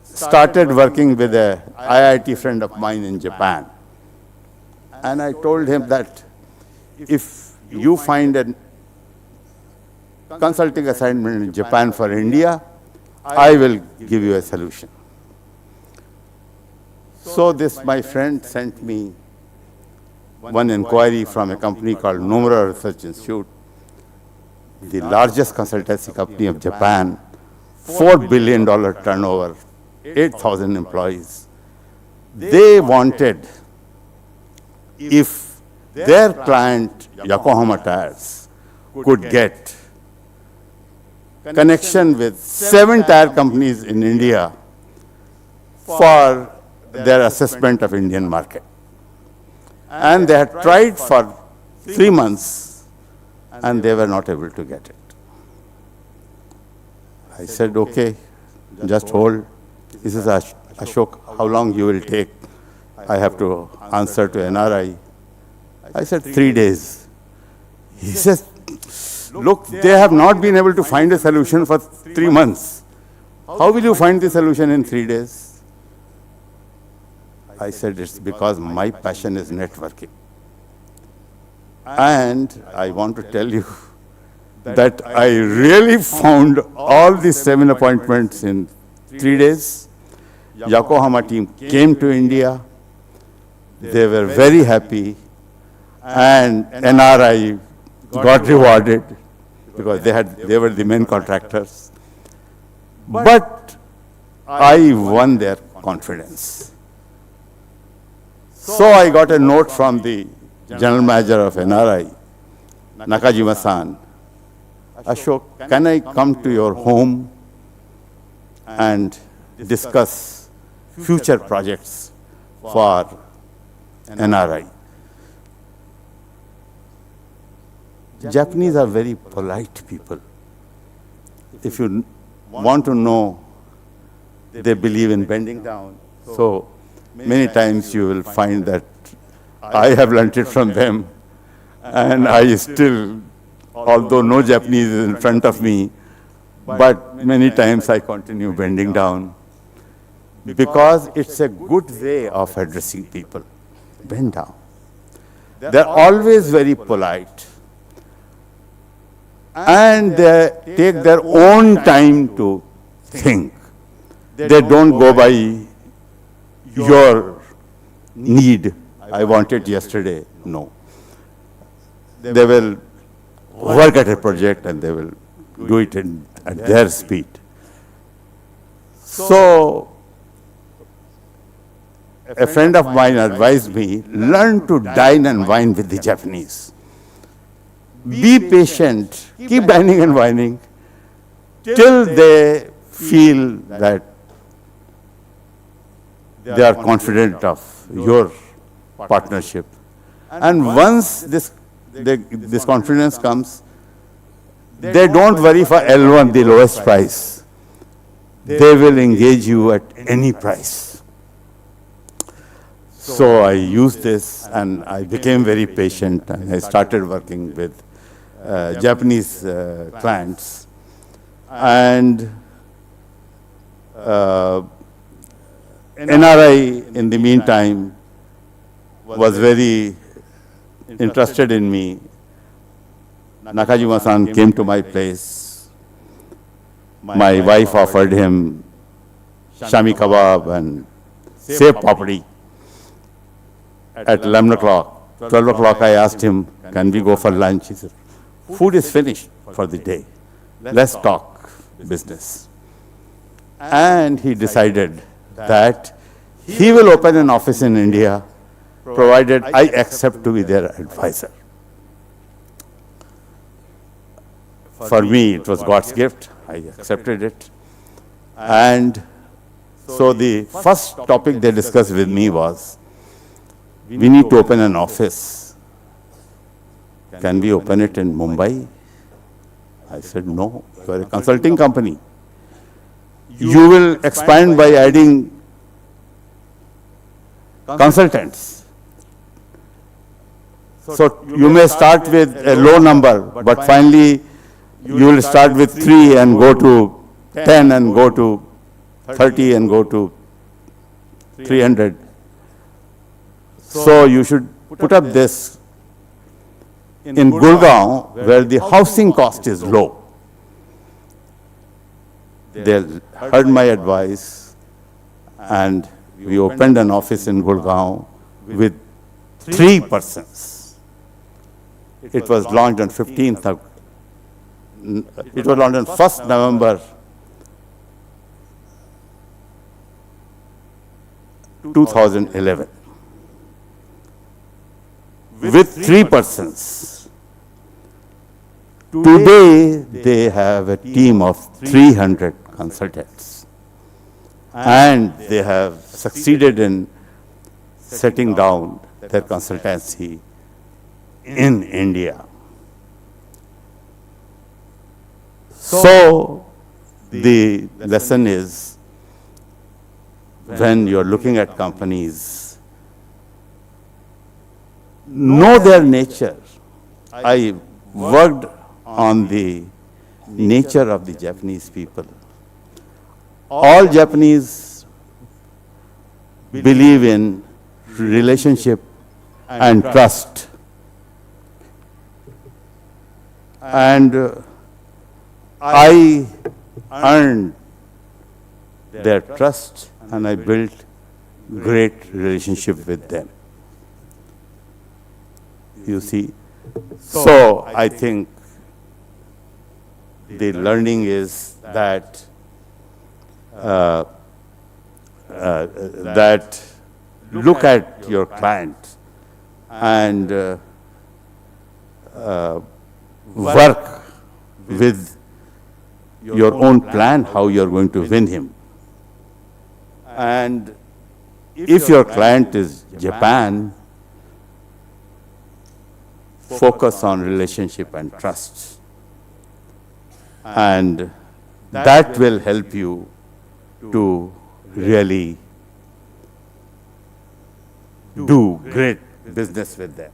started working with a IIT friend of mine in Japan. And I told him that if you find a consulting assignment in Japan for India, I will give you a solution. So this, my friend sent me one inquiry from a company called Nomura Research Institute, the largest consultancy company of Japan, $4 billion turnover, 8,000 employees. They wanted, if their client, Yokohama Tires, could get connection with 7 tire companies in India for their assessment of Indian market. And they had tried for 3 months and they were not able to get it. I said, okay, just hold. He says, Ashok, how long you will take? I have to answer to NRI. I said, 3 days. He says, look, they have not been able to find a solution for 3 months. How will you find the solution in 3 days? I said, it's because my passion is networking. And I want to tell you that I really found all these 7 appointments in 3 days. Yokohama team came to India. They were very happy. And NRI got rewarded because they were the main contractors. But I won their confidence. So I got a note from the general manager of NRI, Nakajima-san. Ashok, can I come to your home and discuss future projects for NRI? Japanese are very polite people. If you want to know, they believe in bending down. So many times you will find that I have learnt it from them, and I still, although no Japanese is in front of me, but many times I continue bending down because it's a good way of addressing people. Bend down. They're always very polite. And they take their own time to think. They don't go by your need. I want it yesterday. No. They will work at a project and they will do it at their speed. So, a friend of mine advised me, learn to dine and wine with the Japanese. Be patient, keep dining and whining till they feel that they are confident of your partnership. And once this confidence comes, they don't worry for L1, the lowest price. They will engage you at any price. So I used this and I became very patient and I started working with Japanese clients. And NRI, in the meantime, was very interested in me. Nakajima-san came to my place. My wife offered him shami kebab and safe papdi. At 11 o'clock, 12 o'clock, I asked him, can we go for lunch? He said, food is finished for the day. Let's talk business. And he decided that he will open an office in India, provided I accept to be their advisor. For me, it was God's gift. I accepted it. And so the first topic they discussed with me was, we need to open an office. Can we open it in Mumbai? I said, no, you are a consulting company. You will expand by adding consultants. So you may start with a low number, but finally you will start with 3 and go to 10 and go to 30 and go to 300. So you should put up this in Gurgaon, where the housing cost is low. They heard my advice, and we opened an office in Gurgaon with 3 persons. It was launched on 1st November 2011. With 3 persons. Today, they have a team of 300 consultants. And they have succeeded in setting down their consultancy in India. So, the lesson is, when you're looking at companies, know their nature. I worked on the nature of the Japanese people. All Japanese believe in relationship and trust. And I earned their trust, and I built great relationship with them. You see, so I think the learning is that that look at your client and work with your own plan how you are going to win him. And if your client is Japan, focus on relationship and trust. And that will help you to really do great business with them.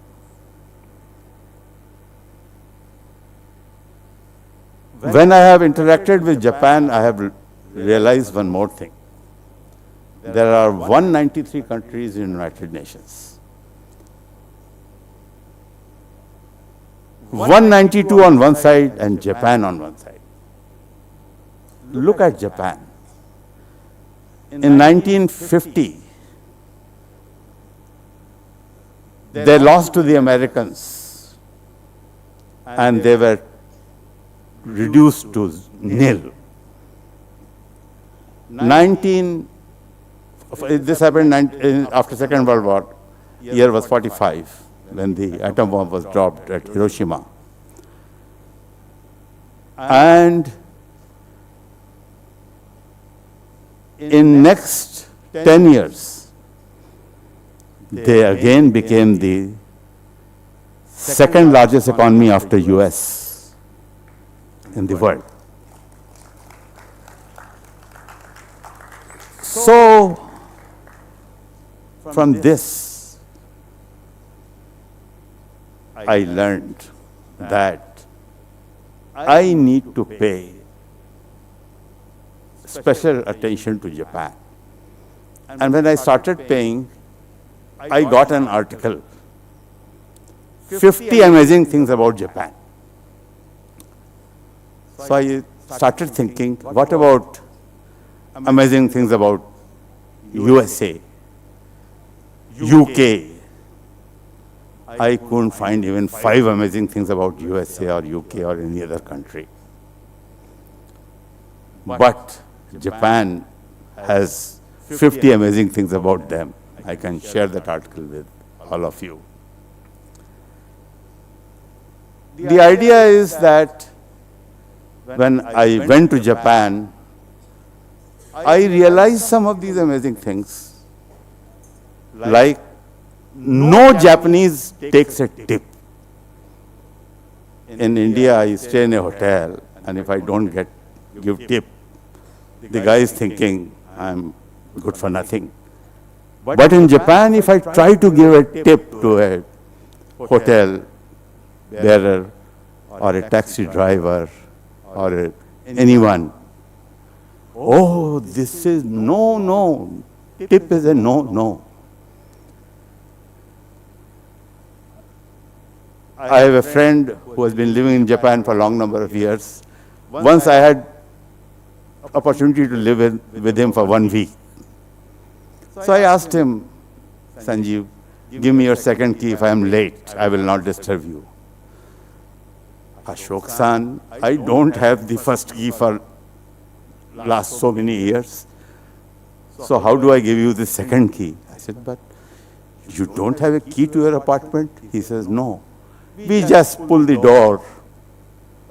When I have interacted with Japan, I have realized one more thing. There are 193 countries in the United Nations. 192 on one side and Japan on one side. Look at Japan. In 1950, they lost to the Americans and they were reduced to nil. This happened after Second World War. Year was 45 when the atom bomb was dropped at Hiroshima. And in next 10 years, they again became the second largest economy after US in the world. So, from this, I learned that I need to pay special attention to Japan. And when I started paying, I got an article, 50 amazing things about Japan. So I started thinking, what about amazing things about USA, UK? I couldn't find even 5 amazing things about USA or UK or any other country. But Japan has 50 amazing things about them. I can share that article with all of you. The idea is that when I went to Japan, I realized some of these amazing things, like no Japanese takes a tip. In India, I stay in a hotel, and if I don't give tip, the guy is thinking I'm good for nothing. But in Japan, if I try to give a tip to a hotel bearer or a taxi driver or anyone, oh, this is no. Tip is a no. I have a friend who has been living in Japan for a long number of years. Once I had opportunity to live with him for 1 week. So I asked him, Sanjeev, give me your second key. If I am late, I will not disturb you. Ashok-san, I don't have the first key for last so many years. So how do I give you the second key? I said, but you don't have a key to your apartment? He says, no. We just pull the door.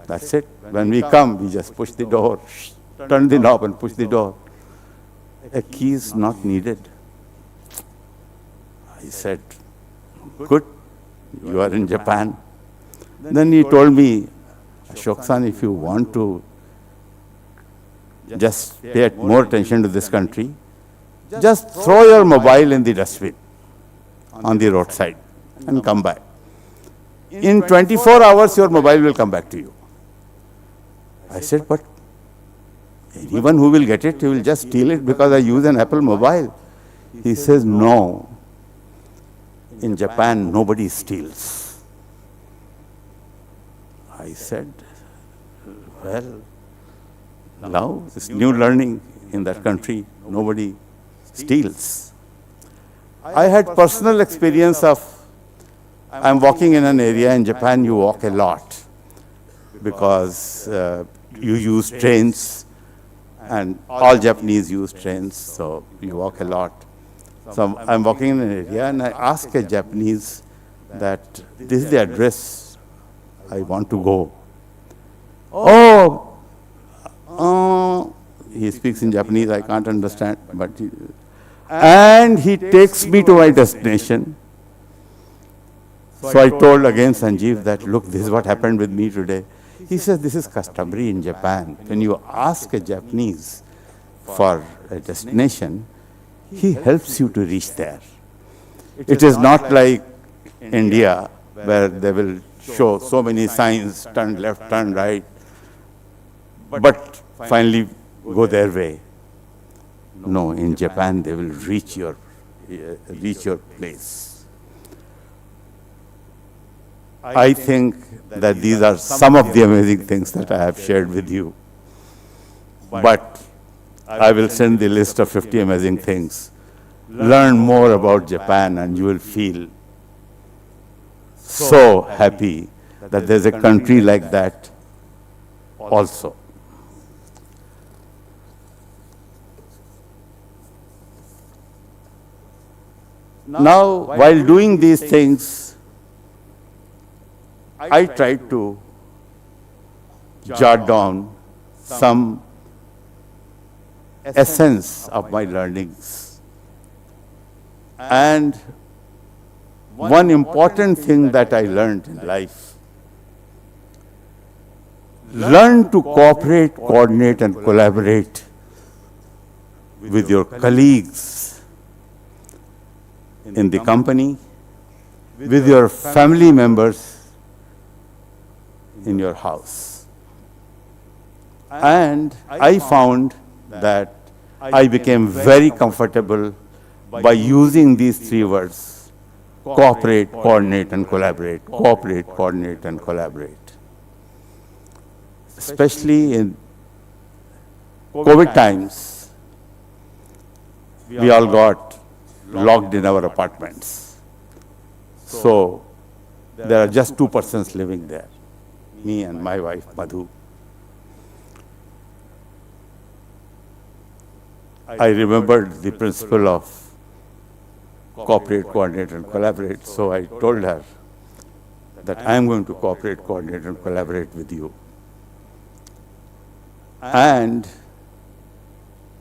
That's it. When we come, we just push the door, turn the knob and push the door. A key is not needed. I said, good, you are in Japan. Then he told me, Ashok-san, if you want to just pay more attention to this country, just throw your mobile in the dustbin on the roadside and come back. In 24 hours, your mobile will come back to you. I said, but anyone who will get it, he will just steal it because I use an Apple mobile. He says, no. In Japan, nobody steals. I said, well, now this new learning in that country, nobody steals. I had personal experience of, I'm walking in an area in Japan, you walk a lot because you use trains and all Japanese use trains, so you walk a lot. So I'm walking in an area and I ask a Japanese that this is the address I want to go. He speaks in Japanese, I can't understand, but and he takes me to my destination. So I told again Sanjeev that, look, this is what happened with me today. He says, this is customary in Japan. When you ask a Japanese for a destination, he helps you to reach there. It is not like India, where they will show so many signs, turn left, turn right, but finally go their way. No, in Japan, they will reach your place. I think that these are some of the amazing things that I have shared with you. But I will send the list of 50 amazing things. Learn more about Japan and you will feel so happy that there's a country like that also. Now, while doing these things, I tried to jot down some essence of my learnings. And one important thing that I learned in life, learn to cooperate, coordinate, and collaborate with your colleagues in the company, with your family members in your house. And I found that I became very comfortable by using these three words: cooperate, coordinate, and collaborate. Cooperate, coordinate, and collaborate. Especially in COVID times, we all got locked in our apartments. So there are just 2 persons living there, me and my wife, Madhu. I remembered the principle of cooperate, coordinate, and collaborate, so I told her that I am going to cooperate, coordinate, and collaborate with you. And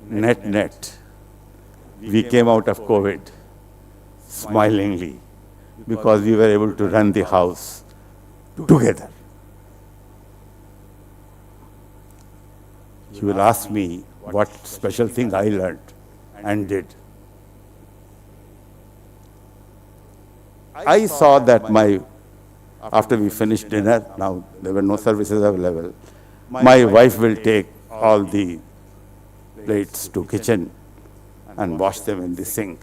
net, we came out of COVID smilingly because we were able to run the house together. You will ask me what special thing I learned and did. I saw that after we finished dinner, now there were no services available, my wife will take all the plates to kitchen and wash them in the sink.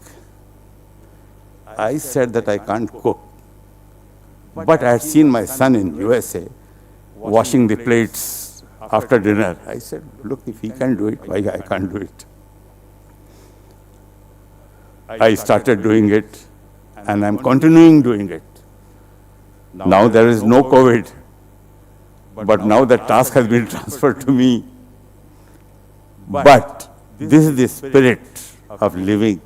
I said that I can't cook, But I had seen my son in USA washing the plates after dinner. I said, look, if he can do it, why I can't do it? I started doing it, and I'm continuing doing it. Now there is no COVID, but now the task has been transferred to me. But this is the spirit of living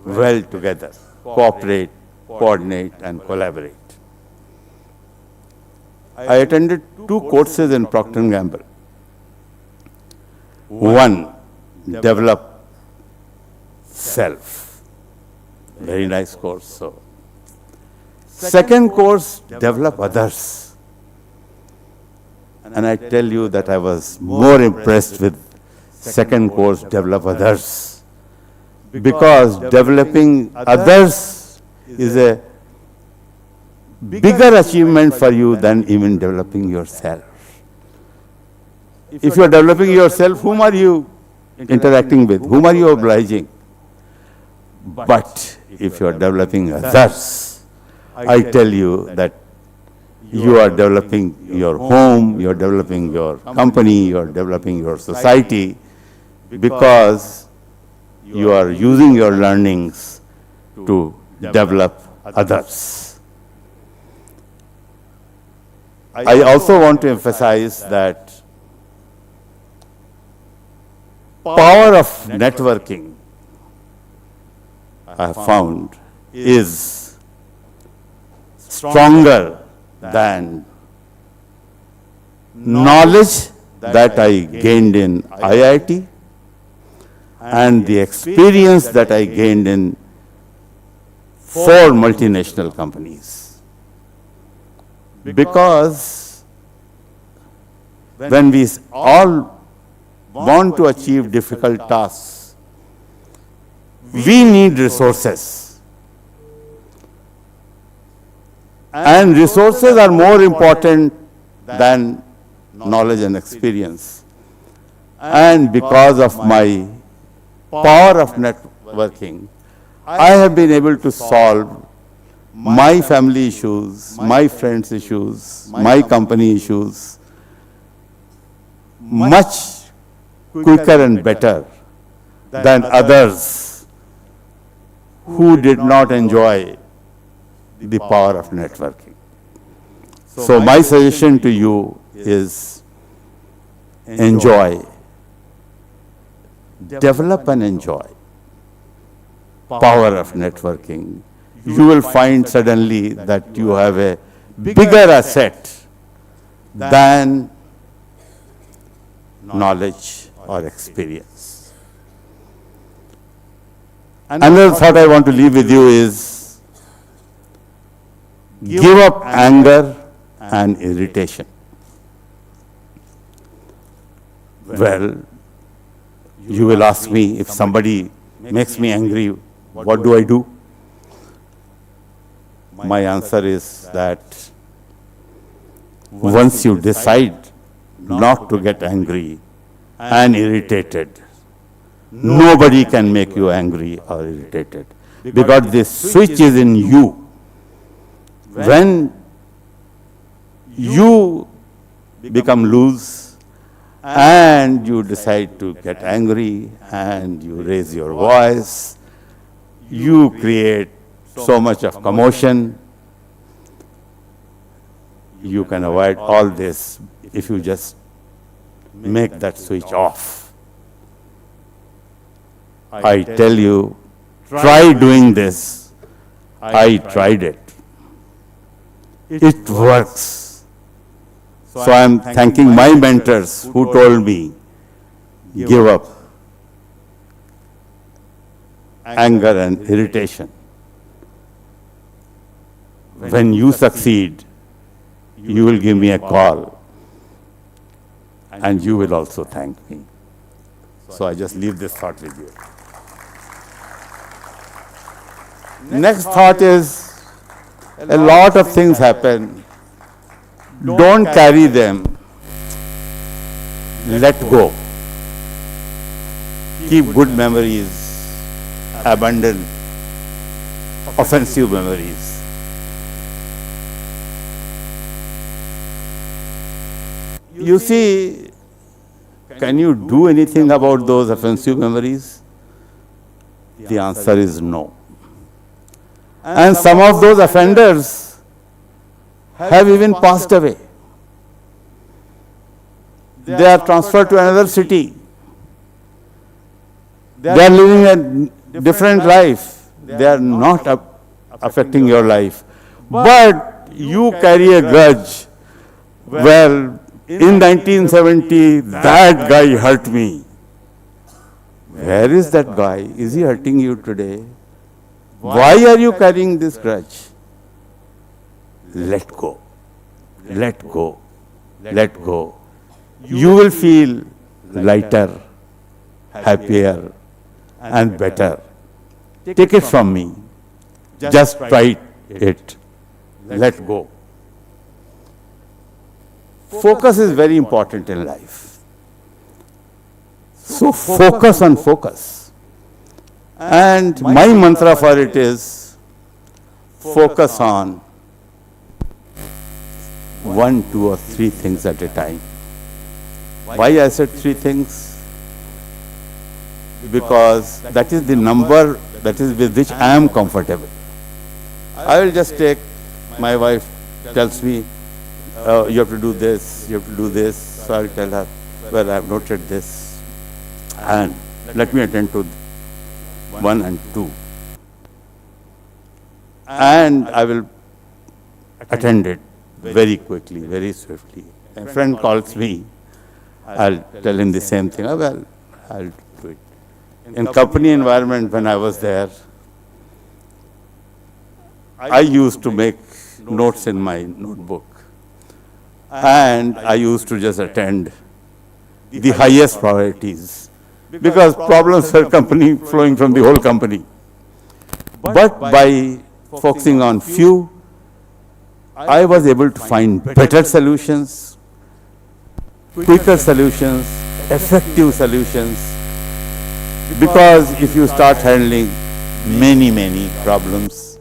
well together, cooperate, coordinate, and collaborate. I attended 2 courses in Procter & Gamble. One, develop self. Very nice course. So, second course, develop others. And I tell you that I was more impressed with second course, develop others. Because developing others is a bigger achievement for you than even developing yourself. If you are developing yourself, whom are you interacting with? Whom are you obliging? But if you are developing others, I tell you that you are developing your home, you are developing your company, you are developing your society, because you are using your learnings to develop others. I also want to emphasize that power of networking, I have found, is stronger than knowledge that I gained in IIT and the experience that I gained in 4 multinational companies. Because when we all want to achieve difficult tasks, we need resources. And resources are more important than knowledge and experience. And because of my power of networking, I have been able to solve my family issues, my friends' issues, my company issues much quicker and better than others who did not enjoy the power of networking. So my suggestion to you is enjoy, develop and enjoy power of networking. You will find suddenly that you have a bigger asset than knowledge or experience. Another thought I want to leave with you is give up anger and irritation. Well, you will ask me, if somebody makes me angry, what do I do? My answer is that once you decide not to get angry and irritated, nobody can make you angry or irritated, because the switch is in you. When you become loose and you decide to get angry and you raise your voice, you create so much of commotion. You can avoid all this if you just make that switch off. I tell you, try doing this. I tried it. It works. So I am thanking my mentors who told me, give up anger and irritation. When you succeed, you will give me a call and you will also thank me. So I just leave this thought with you. Next thought is, a lot of things happen. Don't carry them. Let go. Keep good memories, abandon offensive memories. You see, can you do anything about those offensive memories? The answer is no. And some of those offenders have even passed away. They are transferred to another city. They are living a different life. They are not affecting your life. But you carry a grudge. Well, in 1970, that guy hurt me. Where is that guy? Is he hurting you today? Why are you carrying this grudge? Let go. Let go. Let go. You will feel lighter, happier, and better. Take it from me. Just try it. Let go. Focus is very important in life. So focus on focus. And my mantra for it is focus on 1, 2, or 3 things at a time. Why I said 3 things? Because that is the number that is with which I am comfortable. I will just take, my wife tells me, you have to do this, you have to do this. So I will tell her, well, I have noted this. And let me attend to 1 and 2. And I will attend it very quickly, very swiftly. A friend calls me, I'll tell him the same thing. Oh, well, I'll do it. In company environment, when I was there, I used to make notes in my notebook. And I used to just attend the highest priorities, because problems were flowing from the whole company. But by focusing on few, I was able to find better solutions, quicker solutions, effective solutions. Because if you start handling many problems,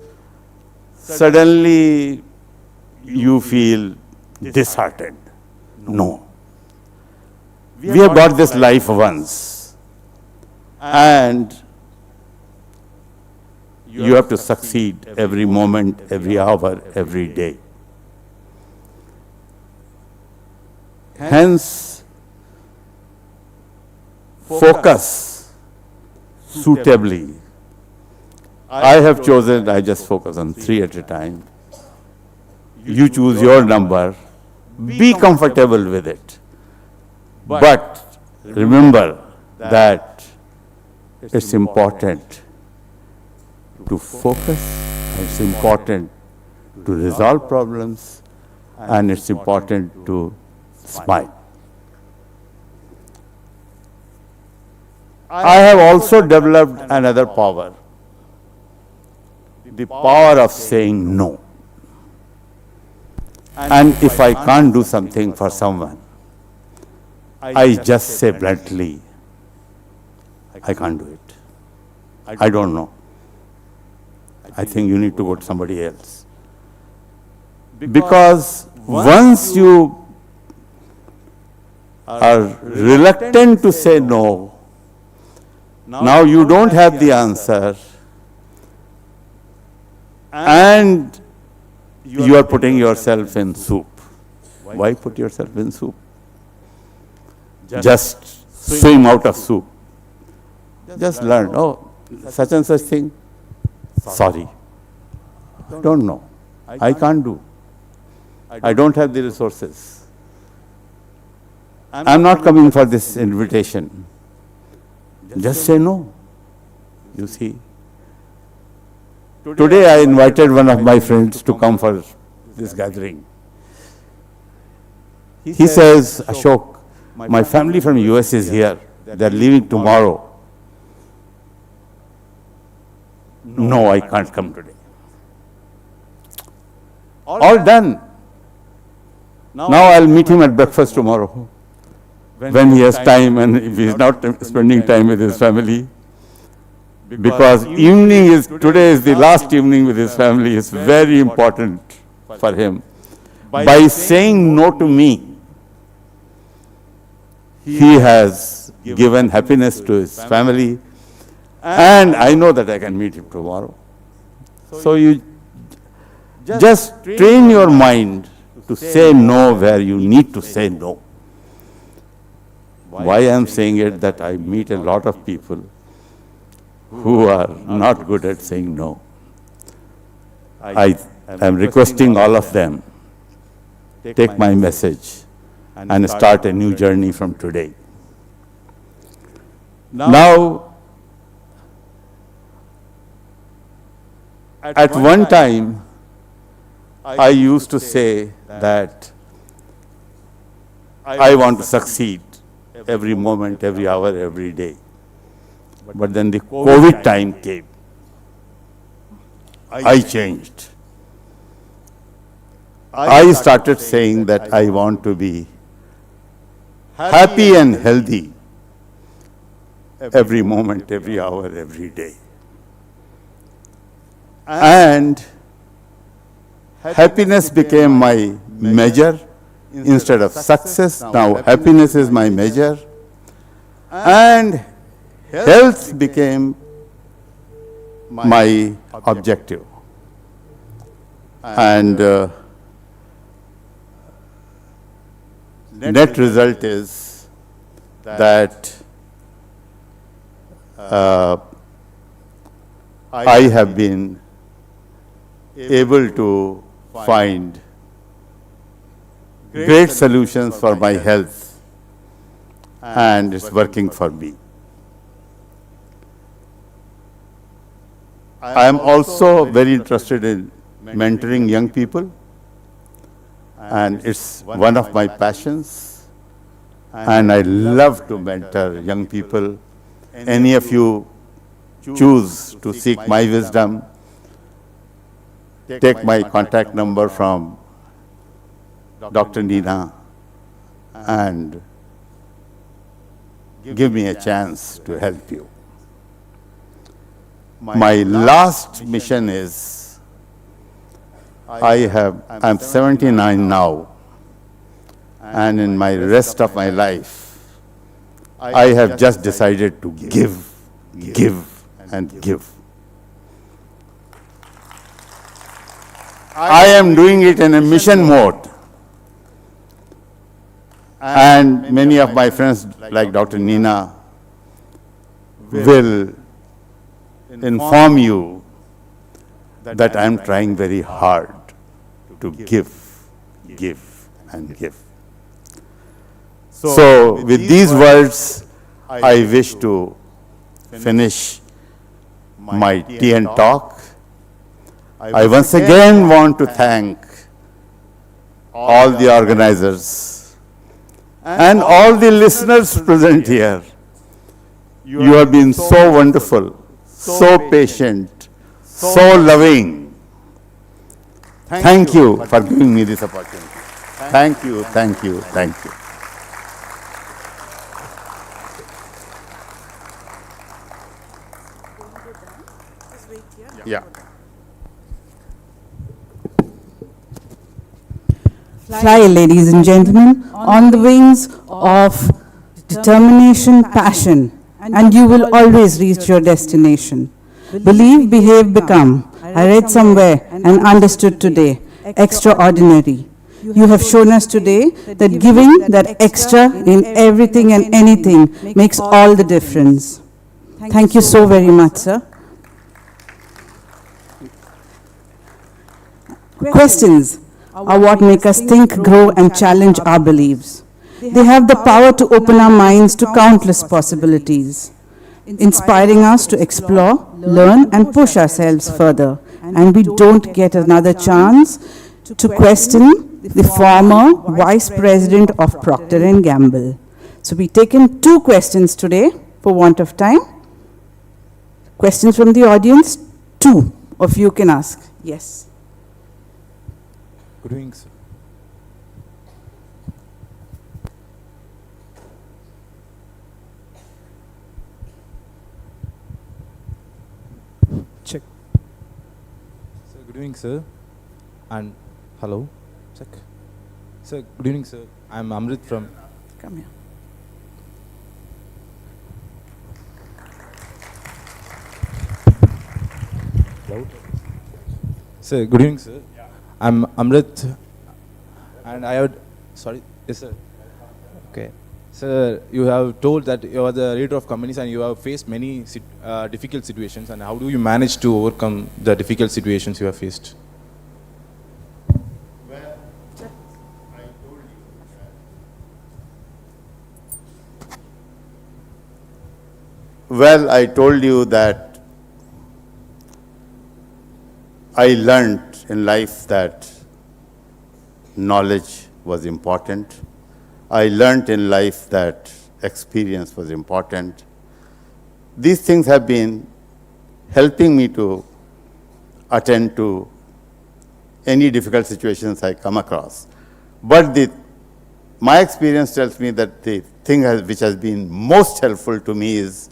suddenly you feel disheartened. No. We have got this life once, and you have to succeed every moment, every hour, every day. Hence, focus suitably. I have chosen, I just focus on 3 at a time. You choose your number. Be comfortable with it. But remember that it's important to focus, it's important to resolve problems, and it's important to smile. I have also developed another power, the power of saying no. And if I can't do something for someone, I just say bluntly, I can't do it. I don't know. I think you need to go to somebody else. Because once you are reluctant to say no, now you don't have the answer, and you are putting yourself in soup. Why put yourself in soup? Just swim out of soup. Just learn, oh, such and such thing. Sorry, don't know. I can't do. I don't have the resources. I'm not coming for this invitation. Just say no. You see. Today I invited one of my friends to come for this gathering. He says, Ashok, my family from US is here. They're leaving tomorrow. No, I can't come today. All done. Now I'll meet him at breakfast tomorrow when he has time, and if he's not spending time with his family. Because today is the last evening with his family. It's very important for him. By saying no to me, he has given happiness to his family, and I know that I can meet him tomorrow. So you just train your mind to say no where you need to say no. Why I am saying it, that I meet a lot of people who are not good at saying no. I am requesting all of them, take my message and start a new journey from today. Now, at one time, I used to say that I want to succeed every moment, every hour, every day. But then the COVID time came. I changed. I started saying that I want to be happy and healthy every moment, every hour, every day. And happiness became my measure instead of success. Now happiness is my measure. And health became my objective. And net result is that I have been able to find great solutions for my health, and it's working for me. I am also very interested in mentoring young people, and it's one of my passions, and I love to mentor young people. Any of you choose to seek my wisdom, take my contact number from Dr. Nina and give me a chance to help you. My last mission is, I'm 79 now, and in my rest of my life, I have just decided to give, and give. I am doing it in a mission mode. And many of my friends, like Dr. Nina, will inform you that I am trying very hard to give, and give. So with these words, I wish to finish my tea and talk. I once again want to thank all the organizers and all the listeners present here. You have been so wonderful, so patient, so loving. Thank you for giving me this opportunity. Thank you, thank you, thank you. Yeah. Fly, ladies and gentlemen, on the wings of determination, passion, and you will always reach your destination. Believe, behave, become. I read somewhere and understood today. Extraordinary. You have shown us today that giving that extra in everything and anything makes all the difference. Thank you so very much, sir. Questions are what make us think, grow, and challenge our beliefs. They have the power to open our minds to countless possibilities, inspiring us to explore, learn, and push ourselves further. And we don't get another chance to question the former Vice President of Procter & Gamble. So we've taken 2 questions today for want of time. Questions from the audience? 2 of you can ask. Yes. Good evening, sir. Check. Sir, good evening, sir. And hello. Check. Sir, good evening, sir. I'm Amrit from. Come here. Sir, good evening, sir. I'm Amrit, and I have. Sorry, yes, sir. Okay, sir. You have told that you are the leader of companies and you have faced many difficult situations. And how do you manage to overcome the difficult situations you have faced? Well, I told you that I learned in life that knowledge was important. I learned in life that experience was important. These things have been helping me to attend to any difficult situations I come across. But my experience tells me that the thing which has been most helpful to me is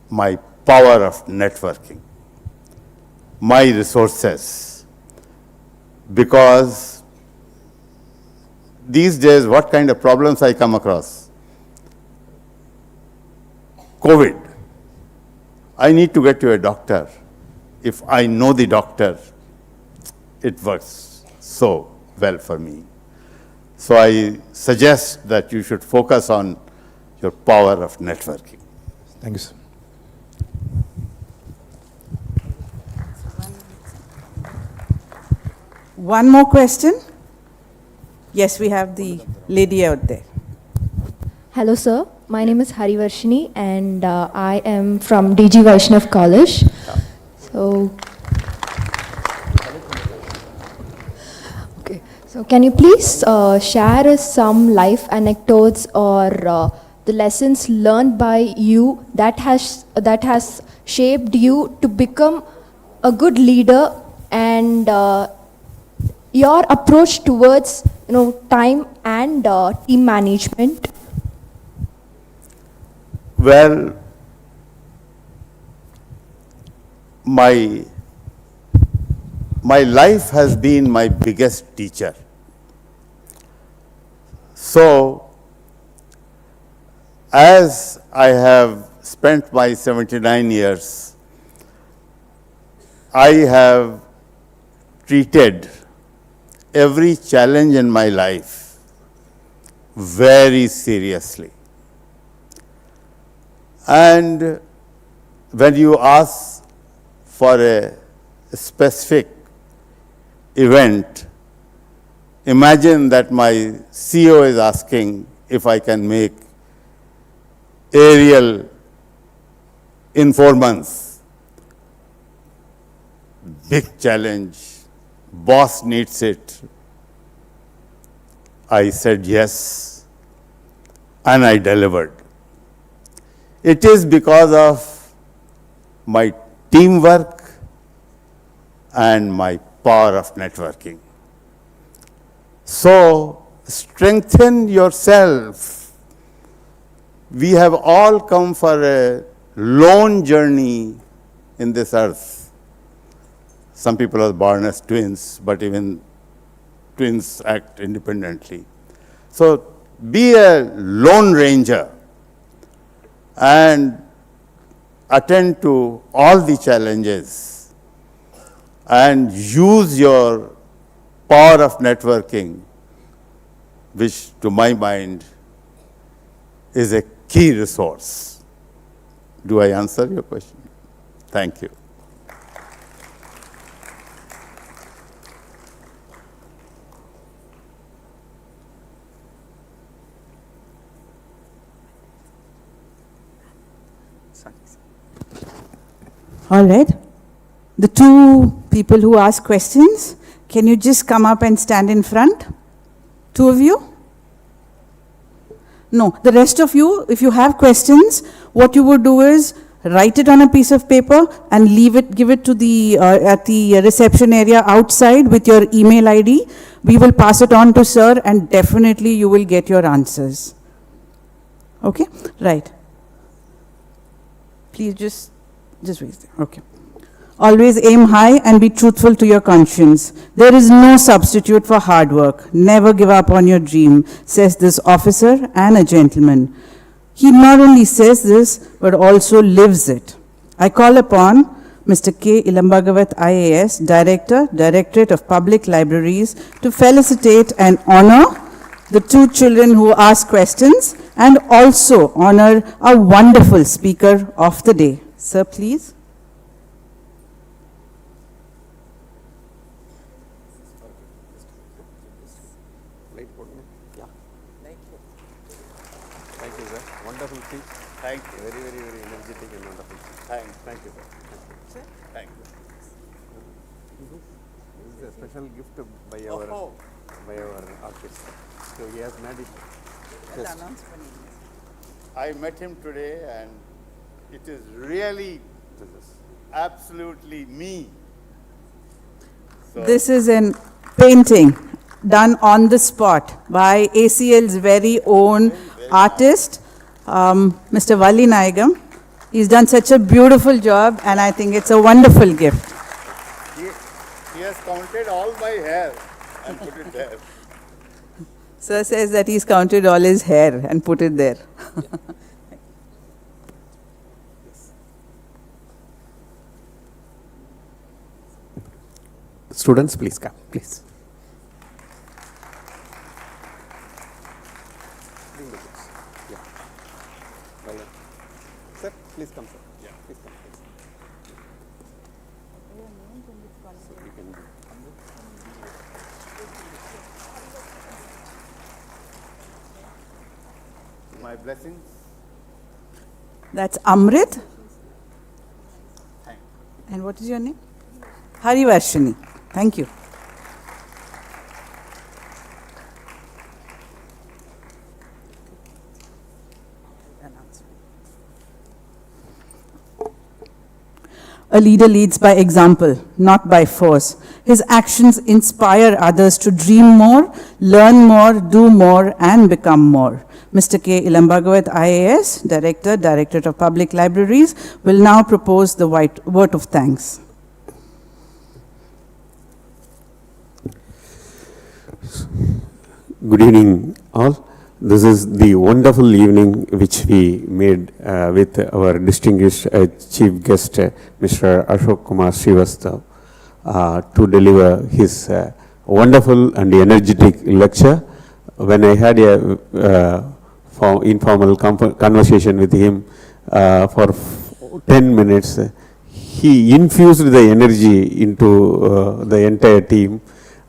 my power of networking, my resources. Because these days, what kind of problems I come across? COVID. I need to get to a doctor. If I know the doctor, it works so well for me. So I suggest that you should focus on your power of networking. Thank you, sir. One more question? Yes, we have the lady out there. Hello sir, my name is Harivarshini and I am from DG Vaishnav College. So can you please share us some life anecdotes or the lessons learned by you that has shaped you to become a good leader and your approach towards time and team management? Well, my life has been my biggest teacher. So, as I have spent my 79 years, I have treated every challenge in my life very seriously. And when you ask for a specific event, imagine that my CEO is asking if I can make Ariel in 4 months. Big challenge. Boss needs it. I said yes, and I delivered. It is because of my teamwork and my power of networking. So, strengthen yourself. We have all come for a lone journey in this earth. Some people are born as twins, but even twins act independently. So be a lone ranger and attend to all the challenges and use your power of networking, which to my mind is a key resource. Do I answer your question? Thank you. All right. The two people who ask questions, can you just come up and stand in front? Two of you? No, the rest of you, if you have questions, what you would do is write it on a piece of paper and give it to the at the reception area outside with your email ID. We will pass it on to sir and definitely you will get your answers. Okay? Right. Please just wait there. Okay. Always aim high and be truthful to your conscience. There is no substitute for hard work. Never give up on your dream, says this officer and a gentleman. He not only says this, but also lives it. I call upon Mr. K. Ilambagavat IAS, Director, Directorate of Public Libraries, to felicitate and honor the two children who asked questions and also honor a wonderful speaker of the day. Sir, please. Thank you, sir. Wonderful speech. Thank you. Very, very, very energetic and wonderful. Thank you, sir. Thank you. This is a special gift by our artist. So he has made it. I met him today and it is really absolutely me. So This is a painting done on the spot by ACL's very own artist, Mr. Valli Nayagam. He's done such a beautiful job and I think it's a wonderful gift. he has counted all my hair and put it there. Sir says that he's counted all his hair and put it there. Students, please come, please. Bring the books. Yeah. Well done. Sir, please come, sir. Yeah. Please come, please. So we can do. My blessings. That's Amrit. And what is your name? Harivarshini. Thank you. A leader leads by example, not by force. His actions inspire others to dream more, learn more, do more, and become more. Mr. K. Ilambagavat IAS, Director, Directorate of Public Libraries, will now propose the vote of thanks. Good evening, all. This is the wonderful evening which we made with our distinguished chief guest, Mr. Ashok Kumar Srivastava, to deliver his wonderful and energetic lecture. When I had a informal conversation with him for 10 minutes, he infused the energy into the entire team.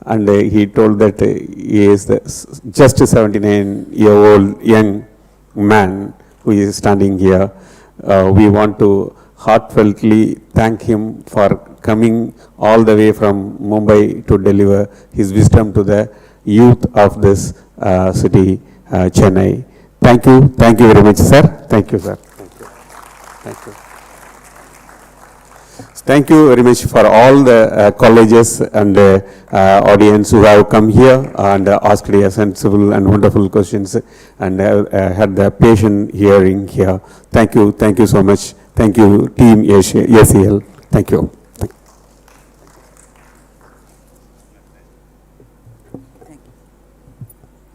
And he told that he is just a 79-year-old young man who is standing here. We want to heartfeltly thank him for coming all the way from Mumbai to deliver his wisdom to the youth of this city, Chennai. Thank you very much, sir. Thank you, sir. Thank you. Thank you very much for all the colleges and audience who have come here and asked a sensible and wonderful questions and had the patient hearing here. Thank you so much. Thank you, Team ACL. Thank you.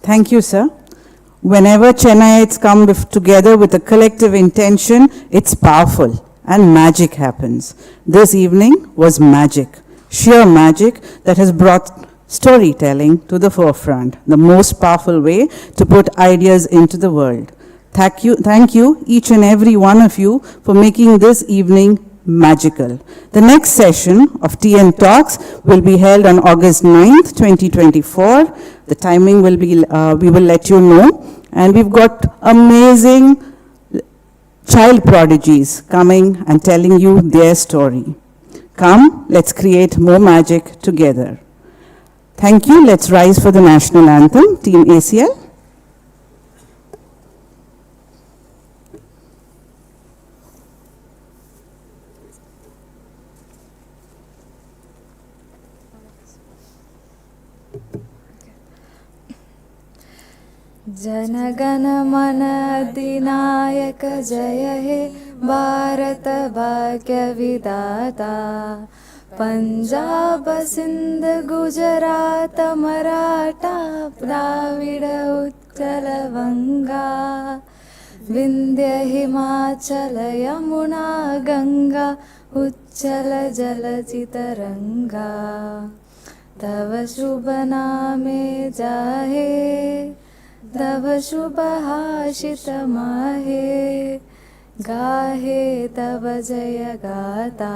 Thank you, sir. Whenever Chennaites come together with a collective intention, it's powerful. And magic happens. This evening was magic, sheer magic that has brought storytelling to the forefront, the most powerful way to put ideas into the world. Thank you, each and every one of you, for making this evening magical. The next session of TN Talks will be held on August 9th, 2024. The timing will be, we will let you know. And we've got amazing child prodigies coming and telling you their story. Come, let's create more magic together. Thank you. Let's rise for the national anthem. Team ACL. जनगण मन अधिनायक जय हे भारत भाग्य विधाता पंजाब सिंध गुजरात मराठा द्राविड उत्कल वंगा विंध्य हिमाचल यमुना गंगा उच्चल जलचितरंगा तव शुभ नामे जाहे तव शुभ हाशित माहे गाहे तव जय गाता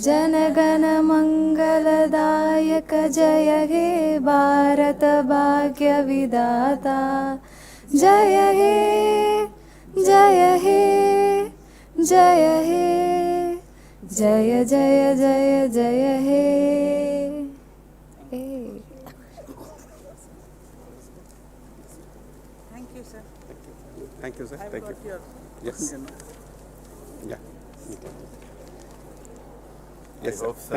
जनगण मंगलदायक जय हे भारत भाग्य विधाता जय हे जय हे जय हे जय जय जय जय हे Thank you, sir. Thank you, sir. I've Thank got you. your Yes. you know. Yeah. I Yes, sir. hope so.